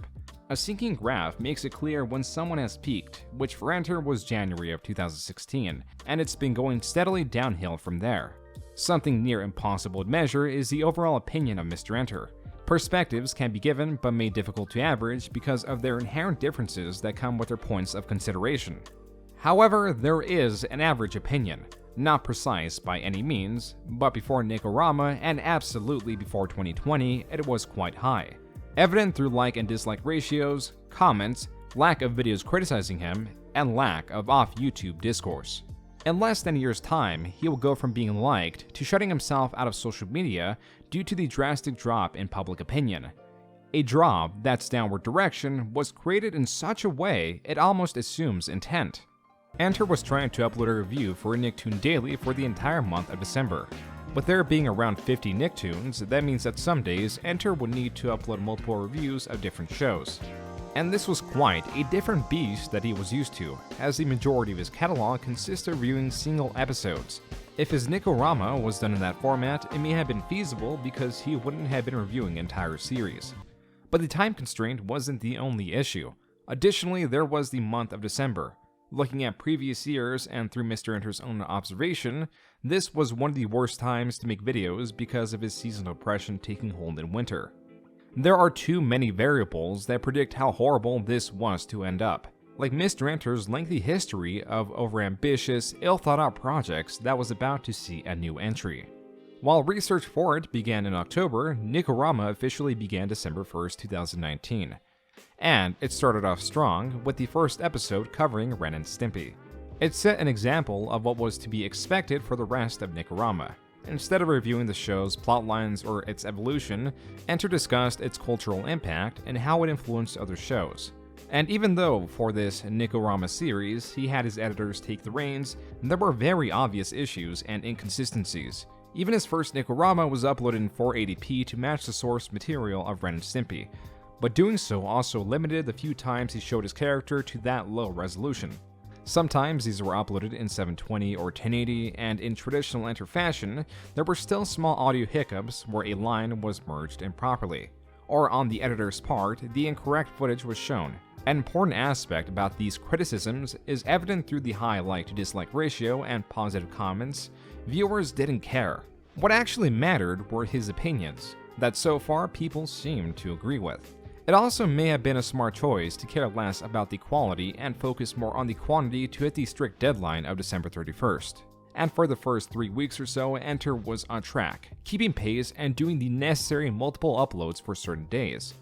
A sinking graph makes it clear when someone has peaked, which for Enter was January of 2016, and it's been going steadily downhill from there. Something near impossible to measure is the overall opinion of MrEnter. Perspectives can be given but made difficult to average because of their inherent differences that come with their points of consideration. However, there is an average opinion, not precise by any means, but before Nicama and absolutely before 2020, it was quite high. Evident through like and dislike ratios, comments, lack of videos criticizing him, and lack of off-YouTube discourse. In less than a year's time, he will go from being liked to shutting himself out of social media due to the drastic drop in public opinion. A drop that's downward direction was created in such a way it almost assumes intent. Enter was trying to upload a review for a Nicktoon daily for the entire month of December. With there being around 50 Nicktoons, that means that some days Enter would need to upload multiple reviews of different shows. And this was quite a different beast that he was used to, as the majority of his catalog consists of reviewing single episodes. If his Nickorama was done in that format, it may have been feasible because he wouldn't have been reviewing entire series. But the time constraint wasn't the only issue. Additionally, there was the month of December. Looking at previous years and through Mr. Enter's own observation, this was one of the worst times to make videos because of his seasonal depression taking hold in winter. There are too many variables that predict how horrible this was to end up, like Mr. Enter's lengthy history of overambitious, ill-thought-out projects that was about to see a new entry. While research for it began in October, Nickorama officially began December 1st, 2019. And it started off strong with the first episode covering Ren and Stimpy. It set an example of what was to be expected for the rest of Nickorama. Instead of reviewing the show's plotlines or its evolution, Enter discussed its cultural impact and how it influenced other shows. And even though for this Nickorama series he had his editors take the reins, there were very obvious issues and inconsistencies. Even his first Nickorama was uploaded in 480p to match the source material of Ren and Stimpy, but doing so also limited the few times he showed his character to that low resolution. Sometimes these were uploaded in 720 or 1080, and in traditional Enter fashion, there were still small audio hiccups where a line was merged improperly, or on the editor's part, the incorrect footage was shown. An important aspect about these criticisms is evident through the high like to dislike ratio and positive comments. Viewers didn't care. What actually mattered were his opinions, that so far people seemed to agree with. It also may have been a smart choice to care less about the quality and focus more on the quantity to hit the strict deadline of December 31st. And for the first 3 weeks or so, Enter was on track, keeping pace and doing the necessary multiple uploads for certain days.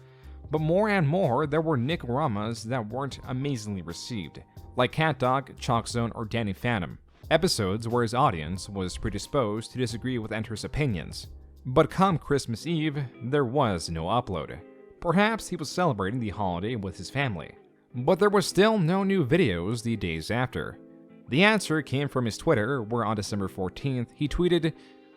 But more and more, there were Nickoramas that weren't amazingly received, like Cat Dog, Chalk Zone, or Danny Phantom, episodes where his audience was predisposed to disagree with Enter's opinions. But come Christmas Eve, there was no upload. Perhaps he was celebrating the holiday with his family. But there were still no new videos the days after. The answer came from his Twitter, where on December 14th, he tweeted,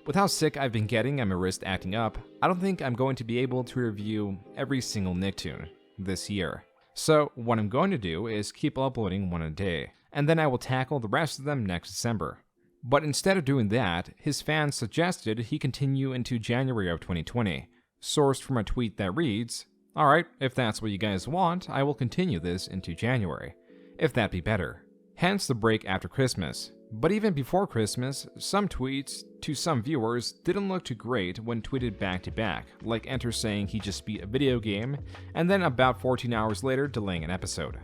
"With how sick I've been getting and my wrist acting up, I don't think I'm going to be able to review every single Nicktoon this year. So what I'm going to do is keep uploading one a day, and then I will tackle the rest of them next December." But instead of doing that, his fans suggested he continue into January of 2020, sourced from a tweet that reads, "Alright, if that's what you guys want, I will continue this into January, if that be better." Hence the break after Christmas. But even before Christmas, some tweets to some viewers didn't look too great when tweeted back to back, like Enter saying he just beat a video game, and then about 14 hours later delaying an episode.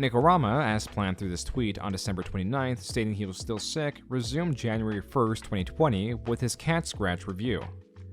Nickorama, as planned through this tweet on December 29th stating he was still sick, resumed January 1st, 2020 with his cat scratch review.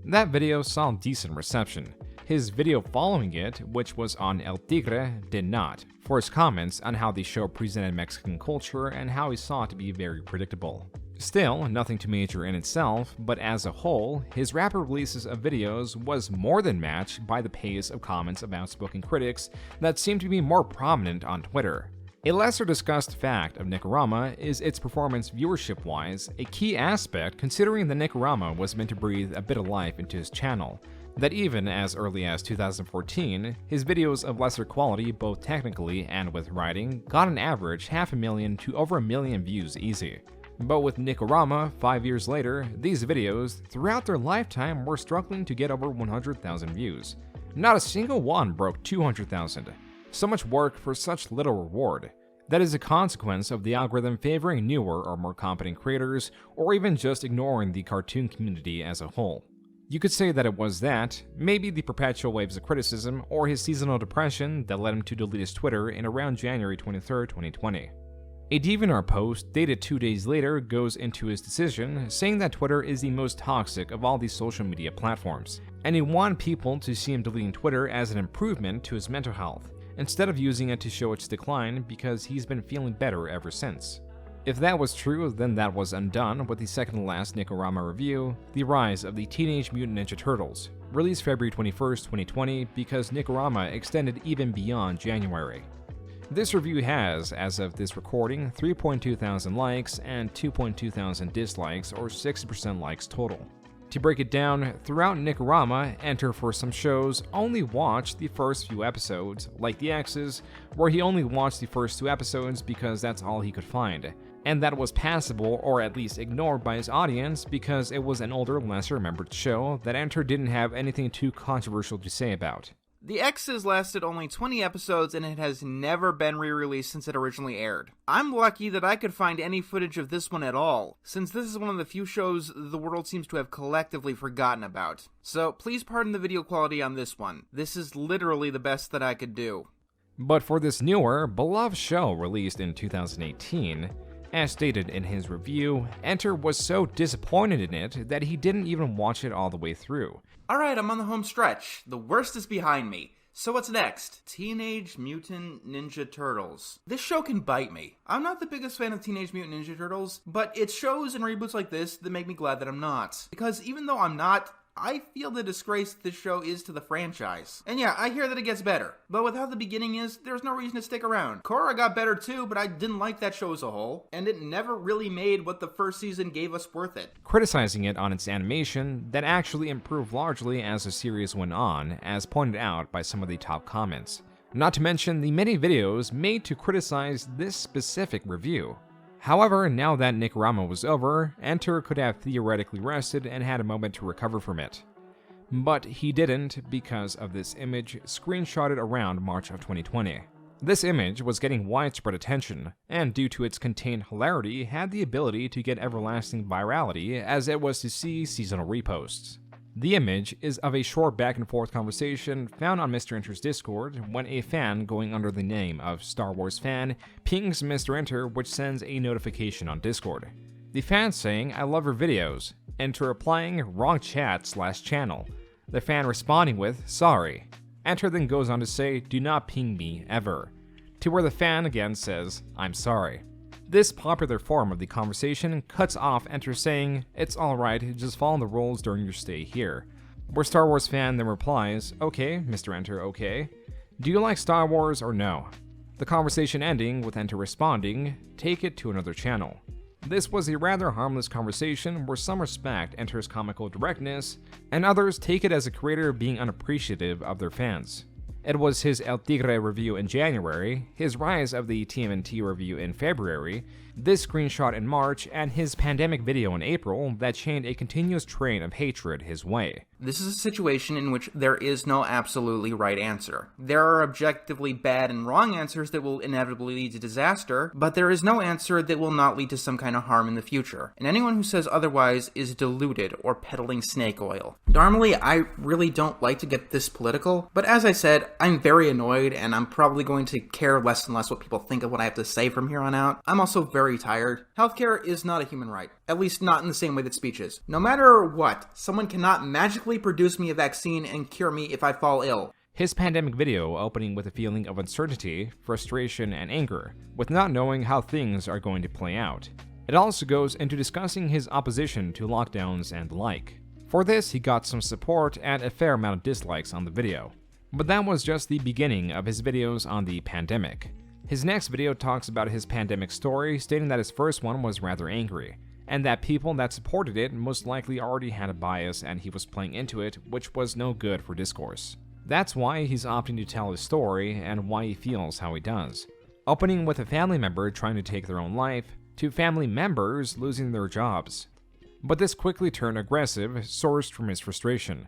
That video saw decent reception. His video following it, which was on El Tigre, did not, for his comments on how the show presented Mexican culture and how he saw it to be very predictable. Still, nothing too major in itself, but as a whole, his rapid releases of videos was more than matched by the pace of comments of outspoken critics that seemed to be more prominent on Twitter. A lesser discussed fact of Nickorama is its performance viewership-wise, a key aspect considering that Nickorama was meant to breathe a bit of life into his channel. That even as early as 2014, his videos of lesser quality both technically and with writing got an average 500,000 to over 1 million views easy. But with Nickorama, 5 years later, these videos throughout their lifetime were struggling to get over 100,000 views. Not a single one broke 200,000. So much work for such little reward. That is a consequence of the algorithm favoring newer or more competent creators, or even just ignoring the cartoon community as a whole. You could say that it was that, maybe the perpetual waves of criticism, or his seasonal depression that led him to delete his Twitter in around January 23, 2020. A DeviantArt post dated 2 days later goes into his decision, saying that Twitter is the most toxic of all these social media platforms, and he wanted people to see him deleting Twitter as an improvement to his mental health, instead of using it to show its decline because he's been feeling better ever since. If that was true, then that was undone with the second-to-last Nickorama review, The Rise of the Teenage Mutant Ninja Turtles, released February 21st, 2020 because Nickorama extended even beyond January. This review has, as of this recording, 3.2 thousand likes and 2.2 thousand dislikes, or 60% likes total. To break it down, throughout Nicama, Enter for some shows only watched the first few episodes, like The X's, where he only watched the first 2 episodes because that's all he could find. And that was passable, or at least ignored by his audience, because it was an older, lesser remembered show that Enter didn't have anything too controversial to say about.
The X's lasted only 20 episodes and it has never been re-released since it originally aired. I'm lucky that I could find any footage of this one at all, since this is one of the few shows the world seems to have collectively forgotten about. So please pardon the video quality on this one. This is literally the best that I could do.
But for this newer, beloved show released in 2018, as stated in his review, Enter was so disappointed in it that he didn't even watch it all the way through.
Alright, I'm on the home stretch. The worst is behind me. So what's next? Teenage Mutant Ninja Turtles. This show can bite me. I'm not the biggest fan of Teenage Mutant Ninja Turtles, but it's shows and reboots like this that make me glad that I'm not. Because even though I'm not, I feel the disgrace this show is to the franchise. And yeah, I hear that it gets better. But with how the beginning is, there's no reason to stick around. Korra got better too, but I didn't like that show as a whole. And it never really made what the first season gave us worth it.
Criticizing it on its animation that actually improved largely as the series went on, as pointed out by some of the top comments. Not to mention the many videos made to criticize this specific review. However, now that Nicama was over, Enter could have theoretically rested and had a moment to recover from it. But he didn't because of this image screenshotted around March of 2020. This image was getting widespread attention, and due to its contained hilarity, had the ability to get everlasting virality as it was to see seasonal reposts. The image is of a short back and forth conversation found on Mr. Enter's Discord when a fan going under the name of Star Wars Fan pings Mr. Enter, which sends a notification on Discord. The fan saying, "I love your videos," Enter replying, "Wrong chat/channel." The fan responding with, "Sorry." Enter then goes on to say, "Do not ping me, ever," to where the fan again says, "I'm sorry." This popular form of the conversation cuts off Enter saying, "It's alright, just follow the rules during your stay here." Where Star Wars Fan then replies, "Okay, Mr. Enter, okay. Do you like Star Wars or no?" The conversation ending with Enter responding, "Take it to another channel." This was a rather harmless conversation where some respect Enter's comical directness, and others take it as a creator being unappreciative of their fans. It was his El Tigre review in January, his Rise of the TMNT review in February, this screenshot in March, and his pandemic video in April that chained a continuous train of hatred his way.
This is a situation in which there is no absolutely right answer. There are objectively bad and wrong answers that will inevitably lead to disaster, but there is no answer that will not lead to some kind of harm in the future. And anyone who says otherwise is deluded or peddling snake oil. Normally, I really don't like to get this political, but as I said, I'm very annoyed and I'm probably going to care less and less what people think of what I have to say from here on out. I'm also very tired. Healthcare is not a human right. At least not in the same way that speech is. No matter what, someone cannot magically produce me a vaccine and cure me if I fall ill.
His pandemic video opening with a feeling of uncertainty, frustration, and anger, with not knowing how things are going to play out. It also goes into discussing his opposition to lockdowns and the like. For this, he got some support and a fair amount of dislikes on the video. But that was just the beginning of his videos on the pandemic. His next video talks about his pandemic story, stating that his first one was rather angry, and that people that supported it most likely already had a bias and he was playing into it, which was no good for discourse. That's why he's opting to tell his story and why he feels how he does. Opening with a family member trying to take their own life, to family members losing their jobs. But this quickly turned aggressive, sourced from his frustration.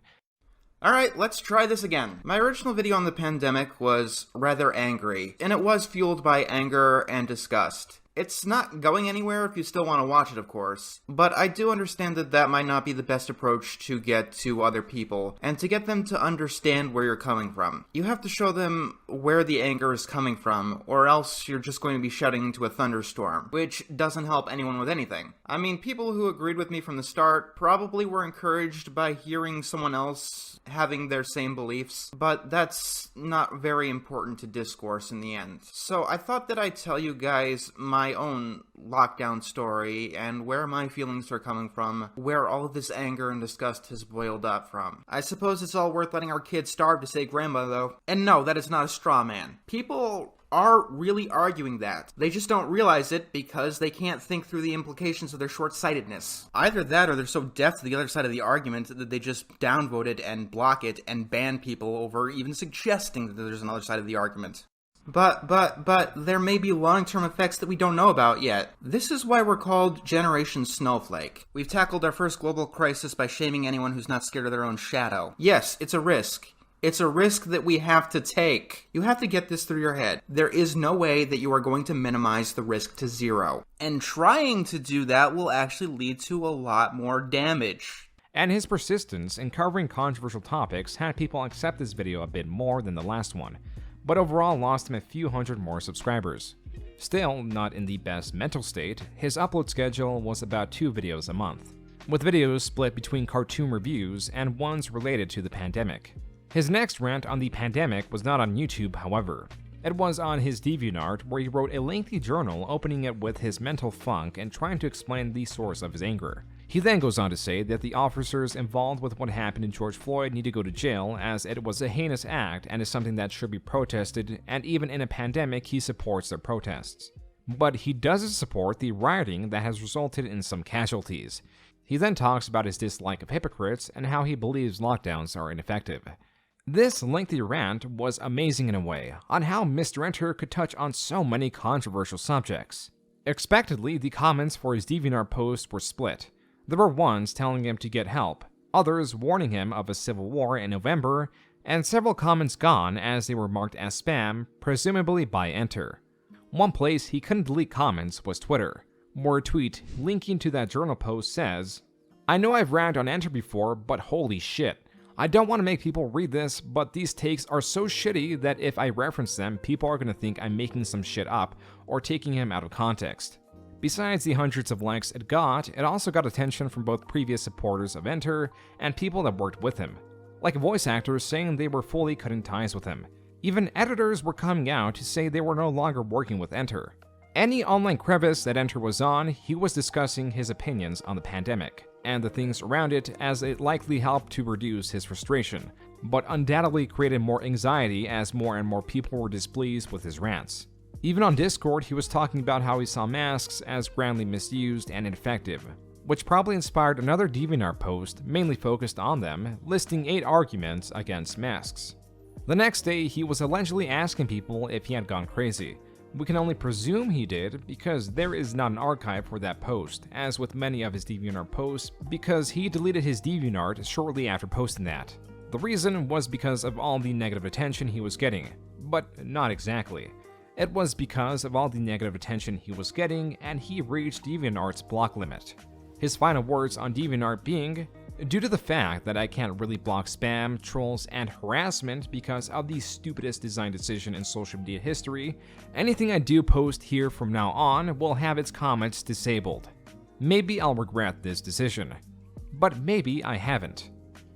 Alright, let's try this again. My original video on the pandemic was rather angry, and it was fueled by anger and disgust. It's not going anywhere if you still want to watch it, of course, but I do understand that that might not be the best approach to get to other people, and to get them to understand where you're coming from. You have to show them where the anger is coming from, or else you're just going to be shouting into a thunderstorm, which doesn't help anyone with anything. I mean, people who agreed with me from the start probably were encouraged by hearing someone else having their same beliefs, but that's not very important to discourse in the end. So I thought that I'd tell you guys my my own lockdown story and where my feelings are coming from, where all of this anger and disgust has boiled up from. I suppose it's all worth letting our kids starve to say grandma, though. And no, that is not a straw man. People are really arguing that. They just don't realize it because they can't think through the implications of their short-sightedness. Either that or they're so deaf to the other side of the argument that they just downvote it and block it and ban people over even suggesting that there's another side of the argument. But there may be long-term effects that we don't know about yet. This is why we're called Generation Snowflake. We've tackled our first global crisis by shaming anyone who's not scared of their own shadow. Yes, it's a risk. It's a risk that we have to take. You have to get this through your head. There is no way that you are going to minimize the risk to zero. And trying to do that will actually lead to a lot more damage.
And his persistence in covering controversial topics had people accept this video a bit more than the last one, but overall lost him a few hundred more subscribers. Still not in the best mental state, his upload schedule was about 2 videos a month, with videos split between cartoon reviews and ones related to the pandemic. His next rant on the pandemic was not on YouTube, however. It was on his DeviantArt, where he wrote a lengthy journal opening it with his mental funk and trying to explain the source of his anger. He then goes on to say that the officers involved with what happened to George Floyd need to go to jail, as it was a heinous act and is something that should be protested, and even in a pandemic he supports their protests. But he doesn't support the rioting that has resulted in some casualties. He then talks about his dislike of hypocrites and how he believes lockdowns are ineffective. This lengthy rant was amazing in a way, on how Mr. Enter could touch on so many controversial subjects. Expectedly, the comments for his DeviantArt post were split. There were ones telling him to get help, others warning him of a civil war in November, and several comments gone as they were marked as spam, presumably by Enter. One place he couldn't delete comments was Twitter, where a tweet linking to that journal post says, "I know I've ranted on Enter before, but holy shit. I don't want to make people read this, but these takes are so shitty that if I reference them, people are going to think I'm making some shit up or taking him out of context." Besides the hundreds of likes it also got attention from both previous supporters of Enter and people that worked with him, like voice actors saying they were fully cutting ties with him. Even editors were coming out to say they were no longer working with Enter. Any online crevice that Enter was on, he was discussing his opinions on the pandemic and the things around it, as it likely helped to reduce his frustration, but undoubtedly created more anxiety as more and more people were displeased with his rants. Even on Discord, he was talking about how he saw masks as grandly misused and ineffective, which probably inspired another DeviantArt post mainly focused on them, listing 8 arguments against masks. The next day, he was allegedly asking people if he had gone crazy. We can only presume he did, because there is not an archive for that post, as with many of his DeviantArt posts, because he deleted his DeviantArt shortly after posting that. The reason was because of all the negative attention he was getting, but not exactly. It was because of all the negative attention he was getting, and he reached DeviantArt's block limit. His final words on DeviantArt being, "Due to the fact that I can't really block spam, trolls, and harassment because of the stupidest design decision in social media history, anything I do post here from now on will have its comments disabled. Maybe I'll regret this decision. But maybe I haven't."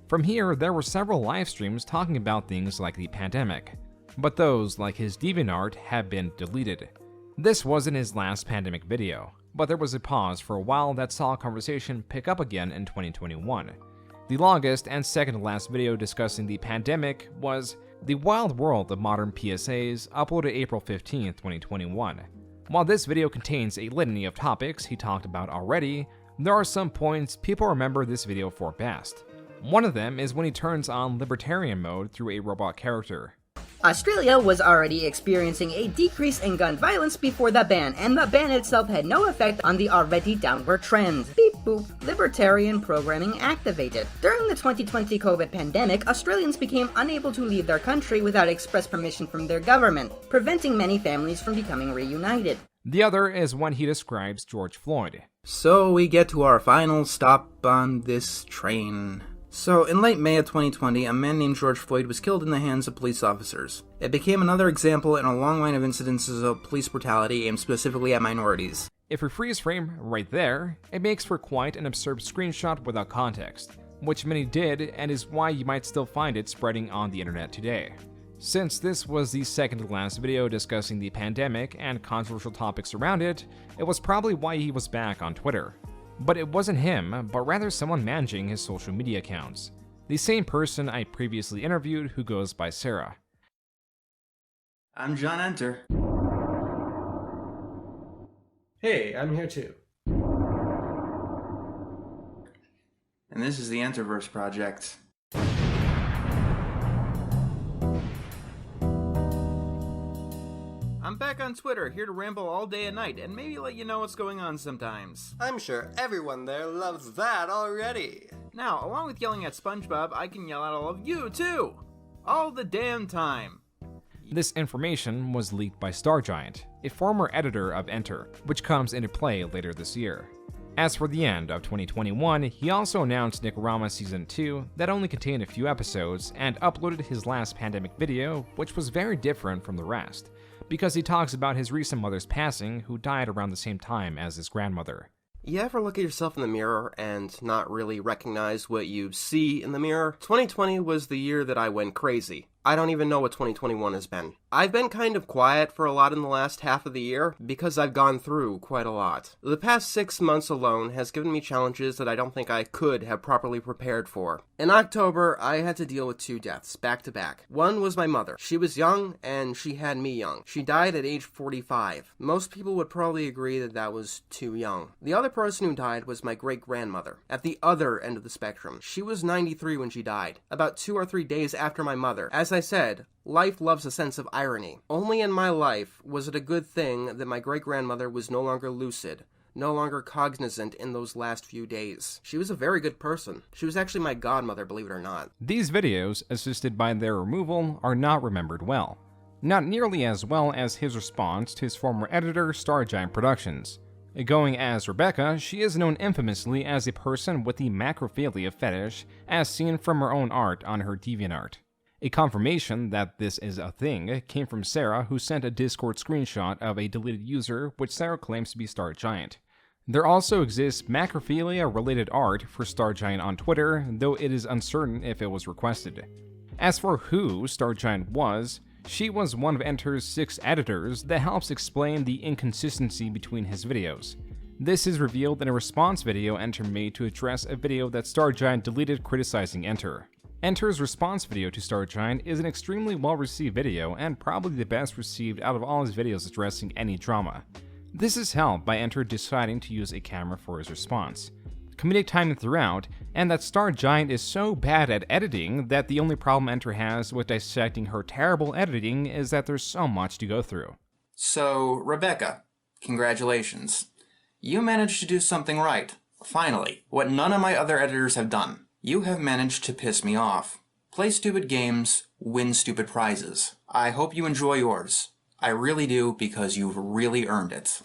From here, there were several live streams talking about things like the pandemic, but those, like his DeviantArt, have been deleted. This wasn't his last pandemic video, but there was a pause for a while that saw a conversation pick up again in 2021. The longest and second to last video discussing the pandemic was The Wild World of Modern PSAs, uploaded April 15, 2021. While this video contains a litany of topics he talked about already, there are some points people remember this video for best. One of them is when he turns on libertarian mode through a robot character.
Australia was already experiencing a decrease in gun violence before the ban, and the ban itself had no effect on the already downward trend. Beep boop, libertarian programming activated. During the 2020 COVID pandemic, Australians became unable to leave their country without express permission from their government, preventing many families from becoming reunited.
The other is when he describes George Floyd.
So we get to our final stop on this train. So, in late May of 2020, a man named George Floyd was killed in the hands of police officers. It became another example in a long line of incidences of police brutality aimed specifically at minorities.
If we freeze frame right there, it makes for quite an absurd screenshot without context, which many did and is why you might still find it spreading on the internet today. Since this was the second to last video discussing the pandemic and controversial topics around it, it was probably why he was back on Twitter. But it wasn't him, but rather someone managing his social media accounts. The same person I previously interviewed who goes by Sarah.
I'm Johnathan.
Hey, I'm here too.
And this is the Enterverse Project. I'm back on Twitter, here to ramble all day and night, and maybe let you know what's going on sometimes.
I'm sure everyone there loves that already.
Now, along with yelling at SpongeBob, I can yell at all of you, too! All the damn time!
This information was leaked by Stargiant, a former editor of Enter, which comes into play later this year. As for the end of 2021, he also announced Nicama Season 2 that only contained a few episodes and uploaded his last pandemic video, which was very different from the rest, because he talks about his recent mother's passing, who died around the same time as his grandmother.
You ever look at yourself in the mirror and not really recognize what you see in the mirror? 2020 was the year that I went crazy. I don't even know what 2021 has been. I've been kind of quiet for a lot in the last half of the year because I've gone through quite a lot. The past 6 months alone has given me challenges that I don't think I could have properly prepared for. In October, I had to deal with 2 deaths, back to back. One was my mother. She was young, and she had me young. She died at age 45. Most people would probably agree that that was too young. The other person who died was my great-grandmother, at the other end of the spectrum. She was 93 when she died, about 2 or 3 days after my mother. As I said, life loves a sense of irony. Only in my life was it a good thing that my great-grandmother was no longer lucid, no longer cognizant in those last few days. She was a very good person. She was actually my godmother, believe it or not.
These videos, assisted by their removal, are not remembered well. Not nearly as well as his response to his former editor, Stargiant Productions. Going as Rebecca, she is known infamously as a person with the macrophilia fetish, as seen from her own art on her DeviantArt. A confirmation that this is a thing came from Sarah, who sent a Discord screenshot of a deleted user which Sarah claims to be Stargiant. There also exists macrophilia-related art for Stargiant on Twitter, though it is uncertain if it was requested. As for who Stargiant was, she was one of Enter's 6 editors that helps explain the inconsistency between his videos. This is revealed in a response video Enter made to address a video that Stargiant deleted criticizing Enter. Enter's response video to Stargiant is an extremely well-received video and probably the best received out of all his videos addressing any drama. This is helped by Enter deciding to use a camera for his response. Comedic timing throughout, and that Stargiant is so bad at editing that the only problem Enter has with dissecting her terrible editing is that there's so much to go through.
So, Rebecca, congratulations. You managed to do something right. Finally, what none of my other editors have done. You have managed to piss me off. Play stupid games, win stupid prizes. I hope you enjoy yours. I really do, because you've really earned it.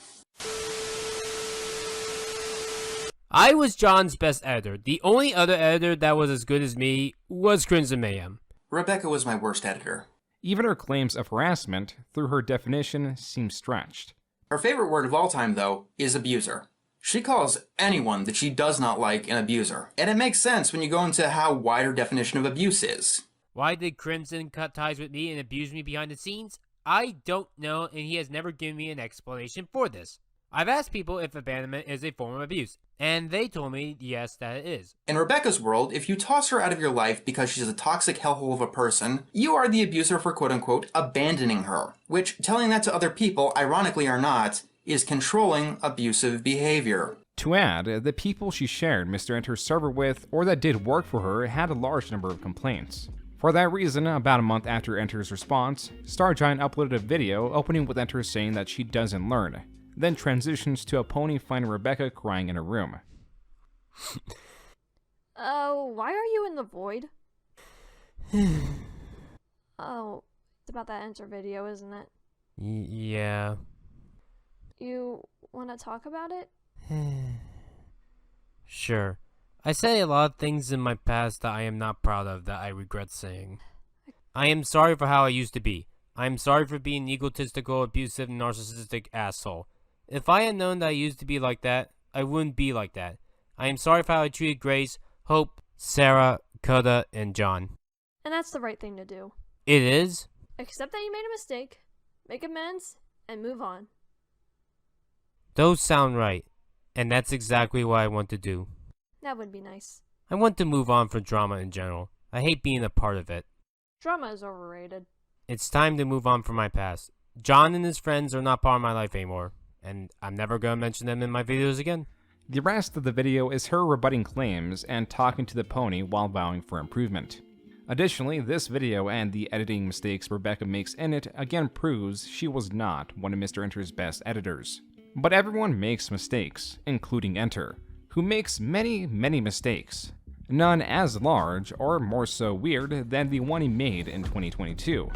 I was John's best editor. The only other editor that was as good as me was Crimson Mayhem.
Rebecca was my worst editor.
Even her claims of harassment, through her definition, seem stretched.
Her favorite word of all time, though, is abuser. She calls anyone that she does not like an abuser. And it makes sense when you go into how wide her definition of abuse is.
Why did Crimson cut ties with me and abuse me behind the scenes? I don't know, and he has never given me an explanation for this. I've asked people if abandonment is a form of abuse, and they told me yes, that it is.
In Rebecca's world, if you toss her out of your life because she's a toxic hellhole of a person, you are the abuser for quote-unquote abandoning her, which, telling that to other people, ironically or not, is controlling abusive behavior.
To add, the people she shared MrEnter's server with, or that did work for her, had a large number of complaints. For that reason, about a month after Enter's response, Stargiant uploaded a video opening with Enter saying that she doesn't learn, then transitions to a pony finding Rebecca crying in a room.
Why are you in the void? Oh, it's about that Enter video, isn't it?
Yeah.
You want to talk about it?
Sure. I say a lot of things in my past that I am not proud of, that I regret saying. I am sorry for how I used to be. I am sorry for being an egotistical, abusive, narcissistic asshole. If I had known that I used to be like that, I wouldn't be like that. I am sorry for how I treated Grace, Hope, Sarah, Coda, and John.
And that's the right thing to do.
It is,
Accept that you made a mistake, make amends, and move on.
Those sound right, and that's exactly what I want to do.
That would be nice.
I want to move on from drama in general. I hate being a part of it.
Drama is overrated.
It's time to move on from my past. John and his friends are not part of my life anymore, and I'm never gonna mention them in my videos again.
The rest of the video is her rebutting claims and talking to the pony while vowing for improvement. Additionally, this video and the editing mistakes Rebecca makes in it again proves she was not one of Mr. Enter's best editors. But everyone makes mistakes, including Enter, who makes many mistakes. None as large or more so weird than the one he made in 2022.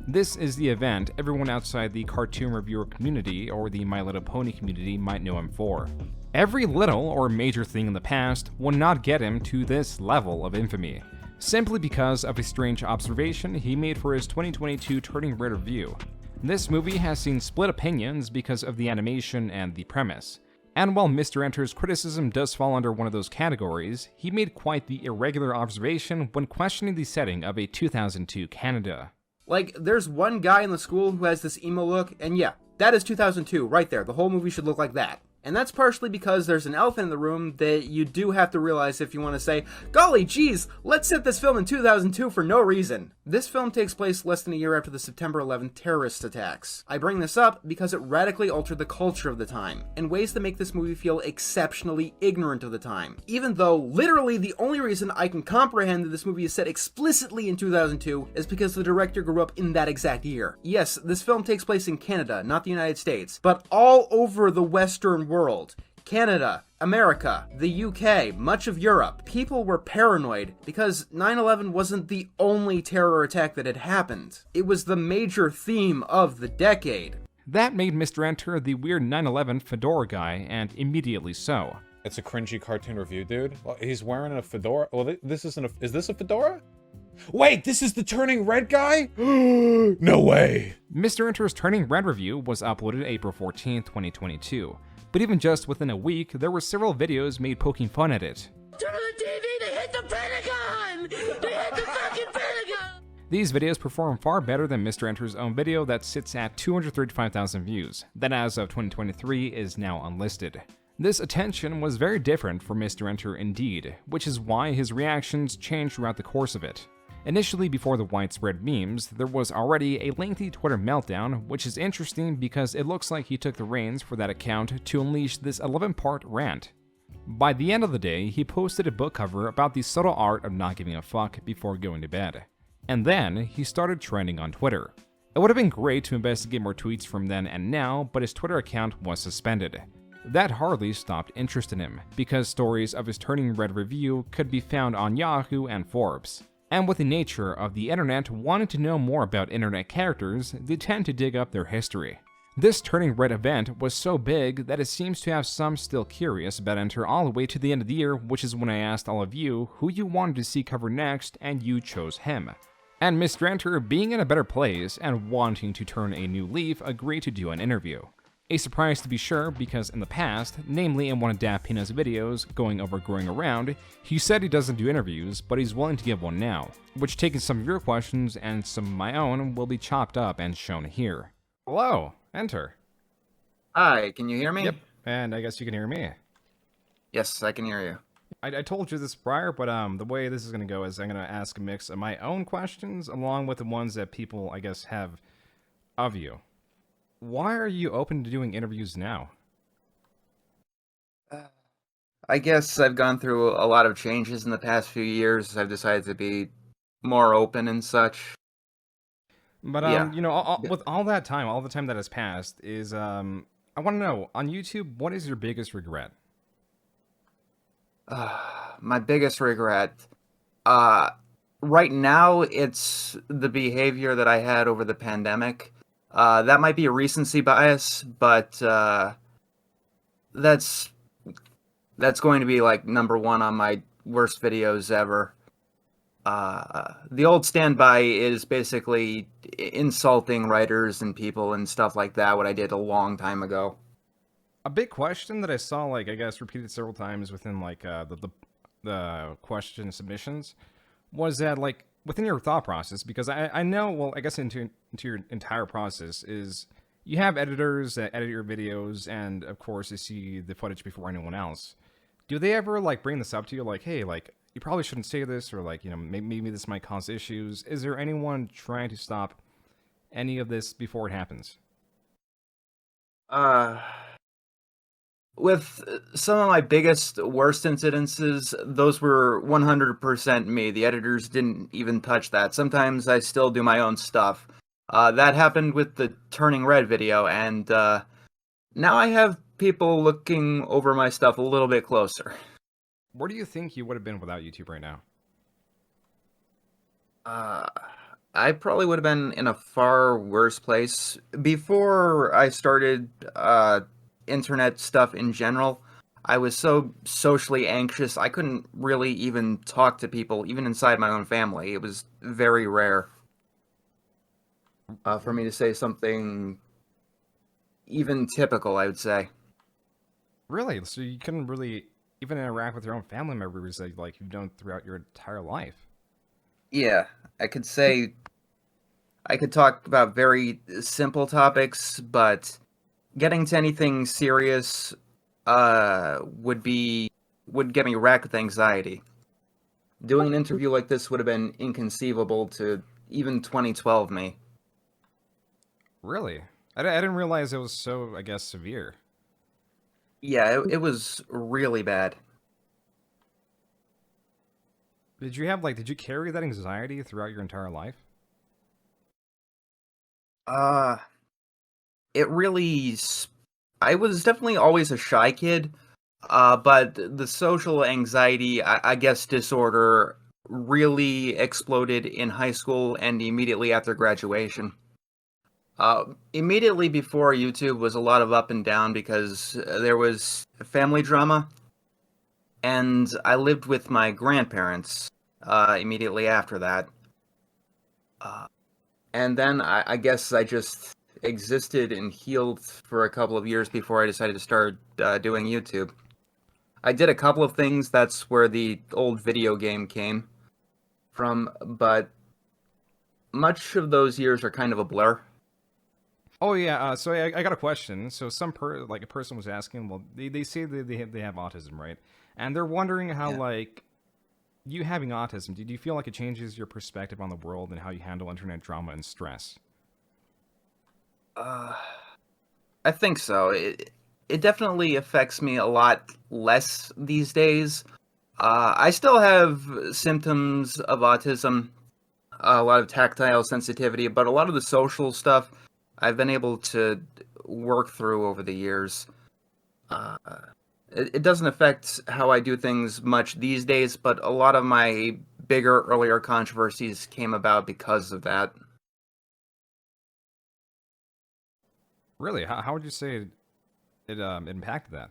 This is the event everyone outside the cartoon reviewer community or the My Little Pony community might know him for. Every little or major thing in the past will not get him to this level of infamy, simply because of a strange observation he made for his 2022 Turning Red review. This movie has seen split opinions because of the animation and the premise. And while Mr. Enter's criticism does fall under one of those categories, he made quite the irregular observation when questioning the setting of a 2002 Canada.
Like, there's one guy in the school who has this emo look, and yeah, that is 2002 right there. The whole movie should look like that. And that's partially because there's an elephant in the room that you do have to realize if you want to say, golly geez, let's set this film in 2002 for no reason. This film takes place less than a year after the September 11th terrorist attacks. I bring this up because it radically altered the culture of the time, in ways that make this movie feel exceptionally ignorant of the time. Even though, literally, the only reason I can comprehend that this movie is set explicitly in 2002 is because the director grew up in that exact year. Yes, this film takes place in Canada, not the United States, but all over the Western world. Canada, America, the UK, much of Europe. People were paranoid because 9/11 wasn't the only terror attack that had happened. It was the major theme of the decade.
That made Mr. Enter the weird 9/11 fedora guy, and immediately so.
It's a cringy cartoon review, dude. Well, he's wearing a fedora. Well, this isn't a... Is this a fedora? Wait, this is the Turning Red guy? No way.
Mr. Enter's Turning Red review was uploaded April 14, 2022. But even just within a week, there were several videos made poking fun at it.
Turn on the TV, they hit the Pentagon! They hit the fucking Pentagon!
These videos perform far better than Mr. Enter's own video that sits at 235,000 views, that as of 2023 is now unlisted. This attention was very different for Mr. Enter indeed, which is why his reactions changed throughout the course of it. Initially, before the widespread memes, there was already a lengthy Twitter meltdown, which is interesting because it looks like he took the reins for that account to unleash this 11-part rant. By the end of the day, he posted a book cover about the subtle art of not giving a fuck before going to bed. And then, he started trending on Twitter. It would have been great to investigate more tweets from then and now, but his Twitter account was suspended. That hardly stopped interest in him, because stories of his Turning Red review could be found on Yahoo and Forbes. And with the nature of the internet wanting to know more about internet characters, they tend to dig up their history. This Turning Red event was so big that it seems to have some still curious about Enter all the way to the end of the year, which is when I asked all of you who you wanted to see cover next, and you chose him. And Mr. Enter, being in a better place and wanting to turn a new leaf, agreed to do an interview. A surprise to be sure, because in the past, namely in one of Daft Peanut's videos, Going Over Growing Around, he said he doesn't do interviews, but he's willing to give one now, which taking some of your questions and some of my own will be chopped up and shown here. Hello, Enter.
Hi, can you hear me?
Yep, and I guess you can hear me.
Yes, I can hear you.
I told you this prior, but the way this is going to go is I'm going to ask a mix of my own questions along with the ones that people, I guess, have of you. Why are you open to doing interviews now?
I guess I've gone through a lot of changes in the past few years. I've decided to be more open and such.
But,
Yeah.
you know, with all that time, all the time that has passed, is, I want to know, on YouTube, what is your biggest regret?
My biggest regret, right now, it's the behavior that I had over the pandemic. That might be a recency bias, but that's going to be like number one on my worst videos ever. The old standby is basically insulting writers and people and stuff like that, what I did a long time ago.
A big question that I saw, like, I guess, repeated several times within, like, the question submissions was that, like, within your thought process, because I know, well, I guess into into your entire process is you have editors that edit your videos, and of course they see the footage before anyone else. Do they ever like bring this up to you, like, hey, like you probably shouldn't say this, or like, you know, maybe this might cause issues? Is there anyone trying to stop any of this before it happens?
With some of my biggest, worst incidences, those were 100% me. The editors didn't even touch that. Sometimes I still do my own stuff. That happened with the Turning Red video, and now I have people looking over my stuff a little bit closer.
Where do you think you would have been without YouTube right now?
I probably would have been in a far worse place. Before I started internet stuff in general, I was so socially anxious, I couldn't really even talk to people, even inside my own family. It was very rare for me to say something even typical, I would say.
Really? So you couldn't really even interact with your own family members like you've done throughout your entire life?
Yeah, I could say I could talk about very simple topics, but getting to anything serious would get me racked with anxiety. Doing an interview like this would have been inconceivable to even 2012 me.
Really? I didn't realize it was so, I guess, severe.
Yeah, it was really bad.
Did you carry that anxiety throughout your entire life?
It really... I was definitely always a shy kid, but the social anxiety, I guess, disorder really exploded in high school and immediately after graduation. Immediately before YouTube was a lot of up and down because there was family drama, and I lived with my grandparents immediately after that. And then I guess I just existed and healed for a couple of years before I decided to start doing YouTube. I did a couple of things, that's where the old video game came from, but much of those years are kind of a blur.
Oh yeah, so I got a question. So a person was asking, well, they say that they have autism, right? And they're wondering how, like, you having autism, do you feel like it changes your perspective on the world and how you handle internet drama and stress?
I think so. It definitely affects me a lot less these days. I still have symptoms of autism, a lot of tactile sensitivity, but a lot of the social stuff I've been able to work through over the years. It doesn't affect how I do things much these days, but a lot of my bigger, earlier controversies came about because of that.
Really? How would you say it impacted that?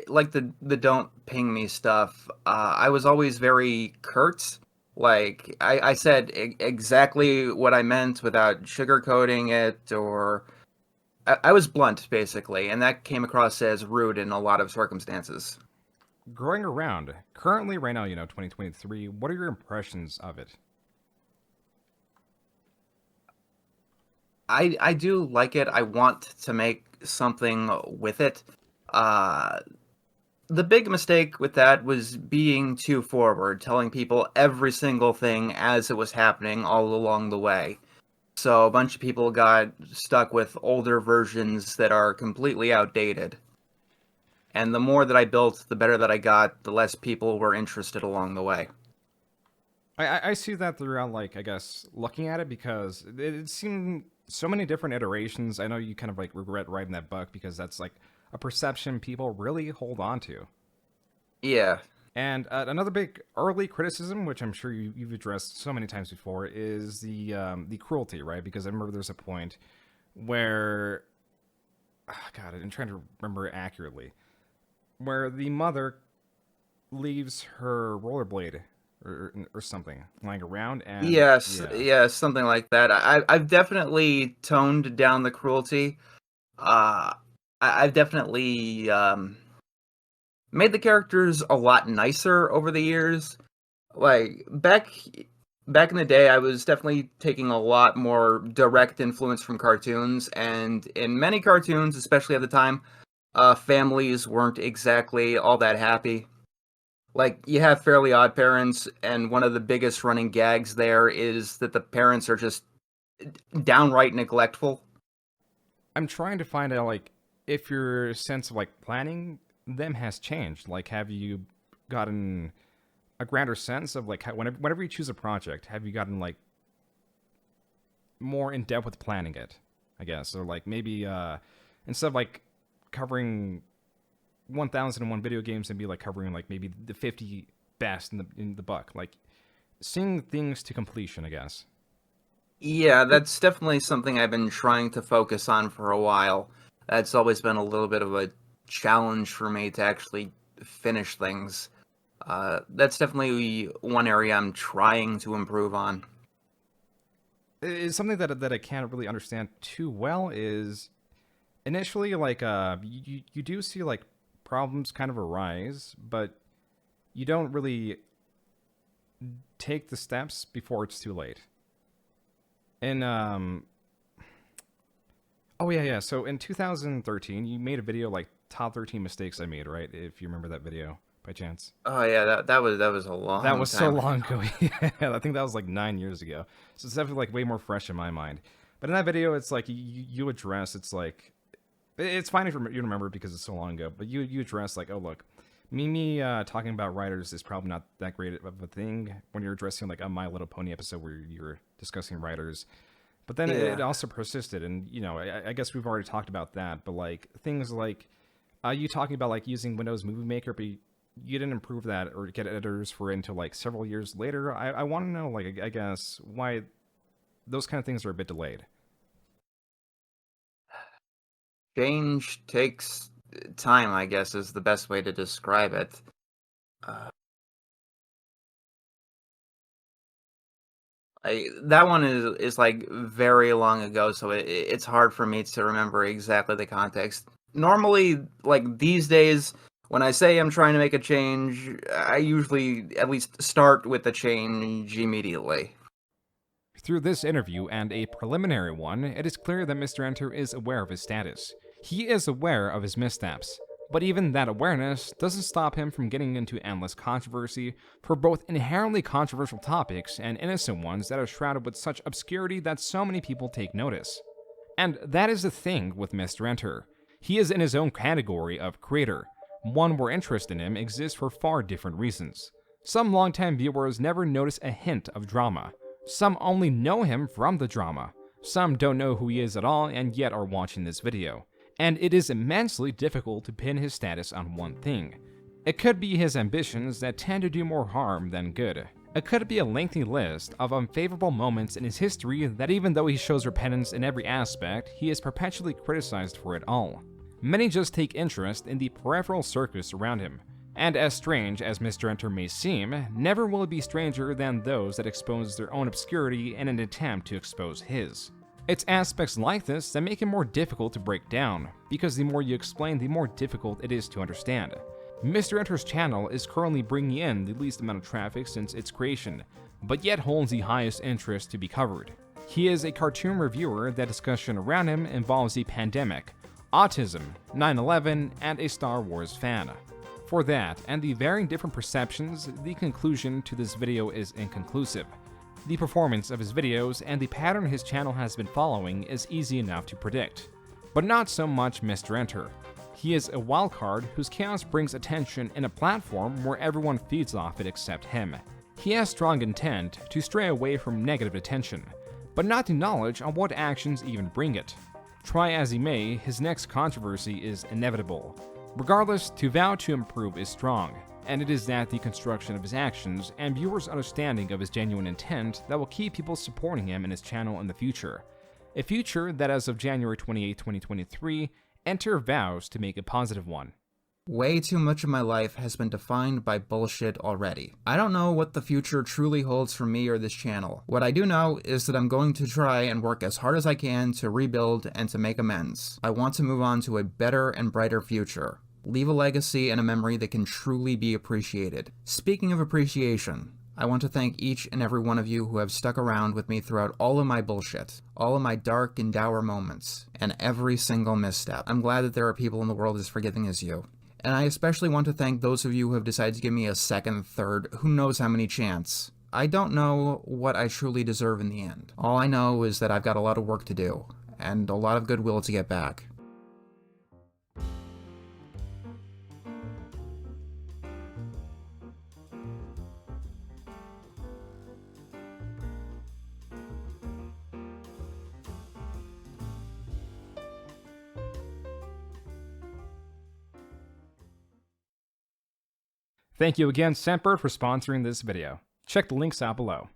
Like the don't ping me stuff, I was always very curt. Like, I said exactly what I meant without sugarcoating it, or... I was blunt, basically, and that came across as rude in a lot of circumstances.
Growing around, currently, right now, 2023, what are your impressions of it?
I do like it. I want to make something with it. The big mistake with that was being too forward, telling people every single thing as it was happening all along the way. So a bunch of people got stuck with older versions that are completely outdated. And the more that I built, the better that I got, the less people were interested along the way.
I see that throughout, like, I guess, looking at it, because it seemed so many different iterations. I know you kind of, like, regret writing that book because that's, like, a perception people really hold on to.
Yeah.
And another big early criticism, which I'm sure you've addressed so many times before, is the cruelty, right? Because I remember there's a point where, God, I'm trying to remember it accurately, where the mother leaves her rollerblade or something lying around, and
yes, something like that. I've definitely toned down the cruelty. I've definitely made the characters a lot nicer over the years. Like, back back in the day, I was definitely taking a lot more direct influence from cartoons, and in many cartoons, especially at the time, families weren't exactly all that happy. Like, you have Fairly Odd Parents, and one of the biggest running gags there is that the parents are just downright neglectful.
I'm trying to find out, like, if your sense of, like, planning them has changed. Like, have you gotten a grander sense of, like, how, whenever you choose a project, have you gotten, like, more in depth with planning it, I guess? Or, like, maybe instead of, like, covering 1001 video games and be, like, covering, like, maybe the 50 best in the book, like, seeing things to completion, I guess.
Yeah, that's definitely something I've been trying to focus on for a while. That's always been a little bit of a challenge for me to actually finish things. That's definitely one area I'm trying to improve on.
It's something that I can't really understand too well is initially, like, you do see, like, problems kind of arise, but you don't really take the steps before it's too late. And, oh yeah. So in 2013, you made a video, like, top 13 mistakes I made, right? If you remember that video by chance.
Oh yeah, that was a long
That was
time
so long ago. Yeah, I think that was like 9 years ago. So it's definitely, like, way more fresh in my mind. But in that video, it's like you address, it's like, it's fine if you remember because it's so long ago, but you address, like, oh look, me talking about writers is probably not that great of a thing when you're addressing, like, a My Little Pony episode where you're discussing writers. But then it also persisted, and, you know, I guess we've already talked about that, but, like, things like you talking about, like, using Windows Movie Maker, but you didn't improve that or get editors for it until, like, several years later. I want to know, like, I guess, why those kind of things are a bit delayed.
Change takes time, I guess, is the best way to describe it. That one is like very long ago, so it's hard for me to remember exactly the context. Normally, like, these days, when I say I'm trying to make a change, I usually at least start with the change immediately.
Through this interview and a preliminary one, it is clear that Mr. Enter is aware of his status. He is aware of his missteps, but even that awareness doesn't stop him from getting into endless controversy for both inherently controversial topics and innocent ones that are shrouded with such obscurity that so many people take notice. And that is the thing with Mr. Enter. He is in his own category of creator, one where interest in him exists for far different reasons. Some longtime viewers never notice a hint of drama. Some only know him from the drama. Some don't know who he is at all and yet are watching this video. And it is immensely difficult to pin his status on one thing. It could be his ambitions that tend to do more harm than good. It could be a lengthy list of unfavorable moments in his history that even though he shows repentance in every aspect, he is perpetually criticized for it all. Many just take interest in the peripheral circus around him. And as strange as Mr. Enter may seem, never will it be stranger than those that expose their own obscurity in an attempt to expose his. It's aspects like this that make him more difficult to break down, because the more you explain, the more difficult it is to understand. Mr. Enter's channel is currently bringing in the least amount of traffic since its creation, but yet holds the highest interest to be covered. He is a cartoon reviewer that discussion around him involves the pandemic, autism, 9/11, and a Star Wars fan. For that, and the varying different perceptions, the conclusion to this video is inconclusive. The performance of his videos and the pattern his channel has been following is easy enough to predict. But not so much Mr. Enter. He is a wildcard whose chaos brings attention in a platform where everyone feeds off it except him. He has strong intent to stray away from negative attention, but not the knowledge on what actions even bring it. Try as he may, his next controversy is inevitable. Regardless, to vow to improve is strong, and it is that the construction of his actions and viewers' understanding of his genuine intent that will keep people supporting him and his channel in the future. A future that as of January 28, 2023, Enter vows to make a positive one.
Way too much of my life has been defined by bullshit already. I don't know what the future truly holds for me or this channel. What I do know is that I'm going to try and work as hard as I can to rebuild and to make amends. I want to move on to a better and brighter future. Leave a legacy and a memory that can truly be appreciated. Speaking of appreciation, I want to thank each and every one of you who have stuck around with me throughout all of my bullshit, all of my dark and dour moments, and every single misstep. I'm glad that there are people in the world as forgiving as you. And I especially want to thank those of you who have decided to give me a second, third, who knows how many chance. I don't know what I truly deserve in the end. All I know is that I've got a lot of work to do, and a lot of goodwill to get back.
Thank you again, Scentbird, for sponsoring this video. Check the links out below.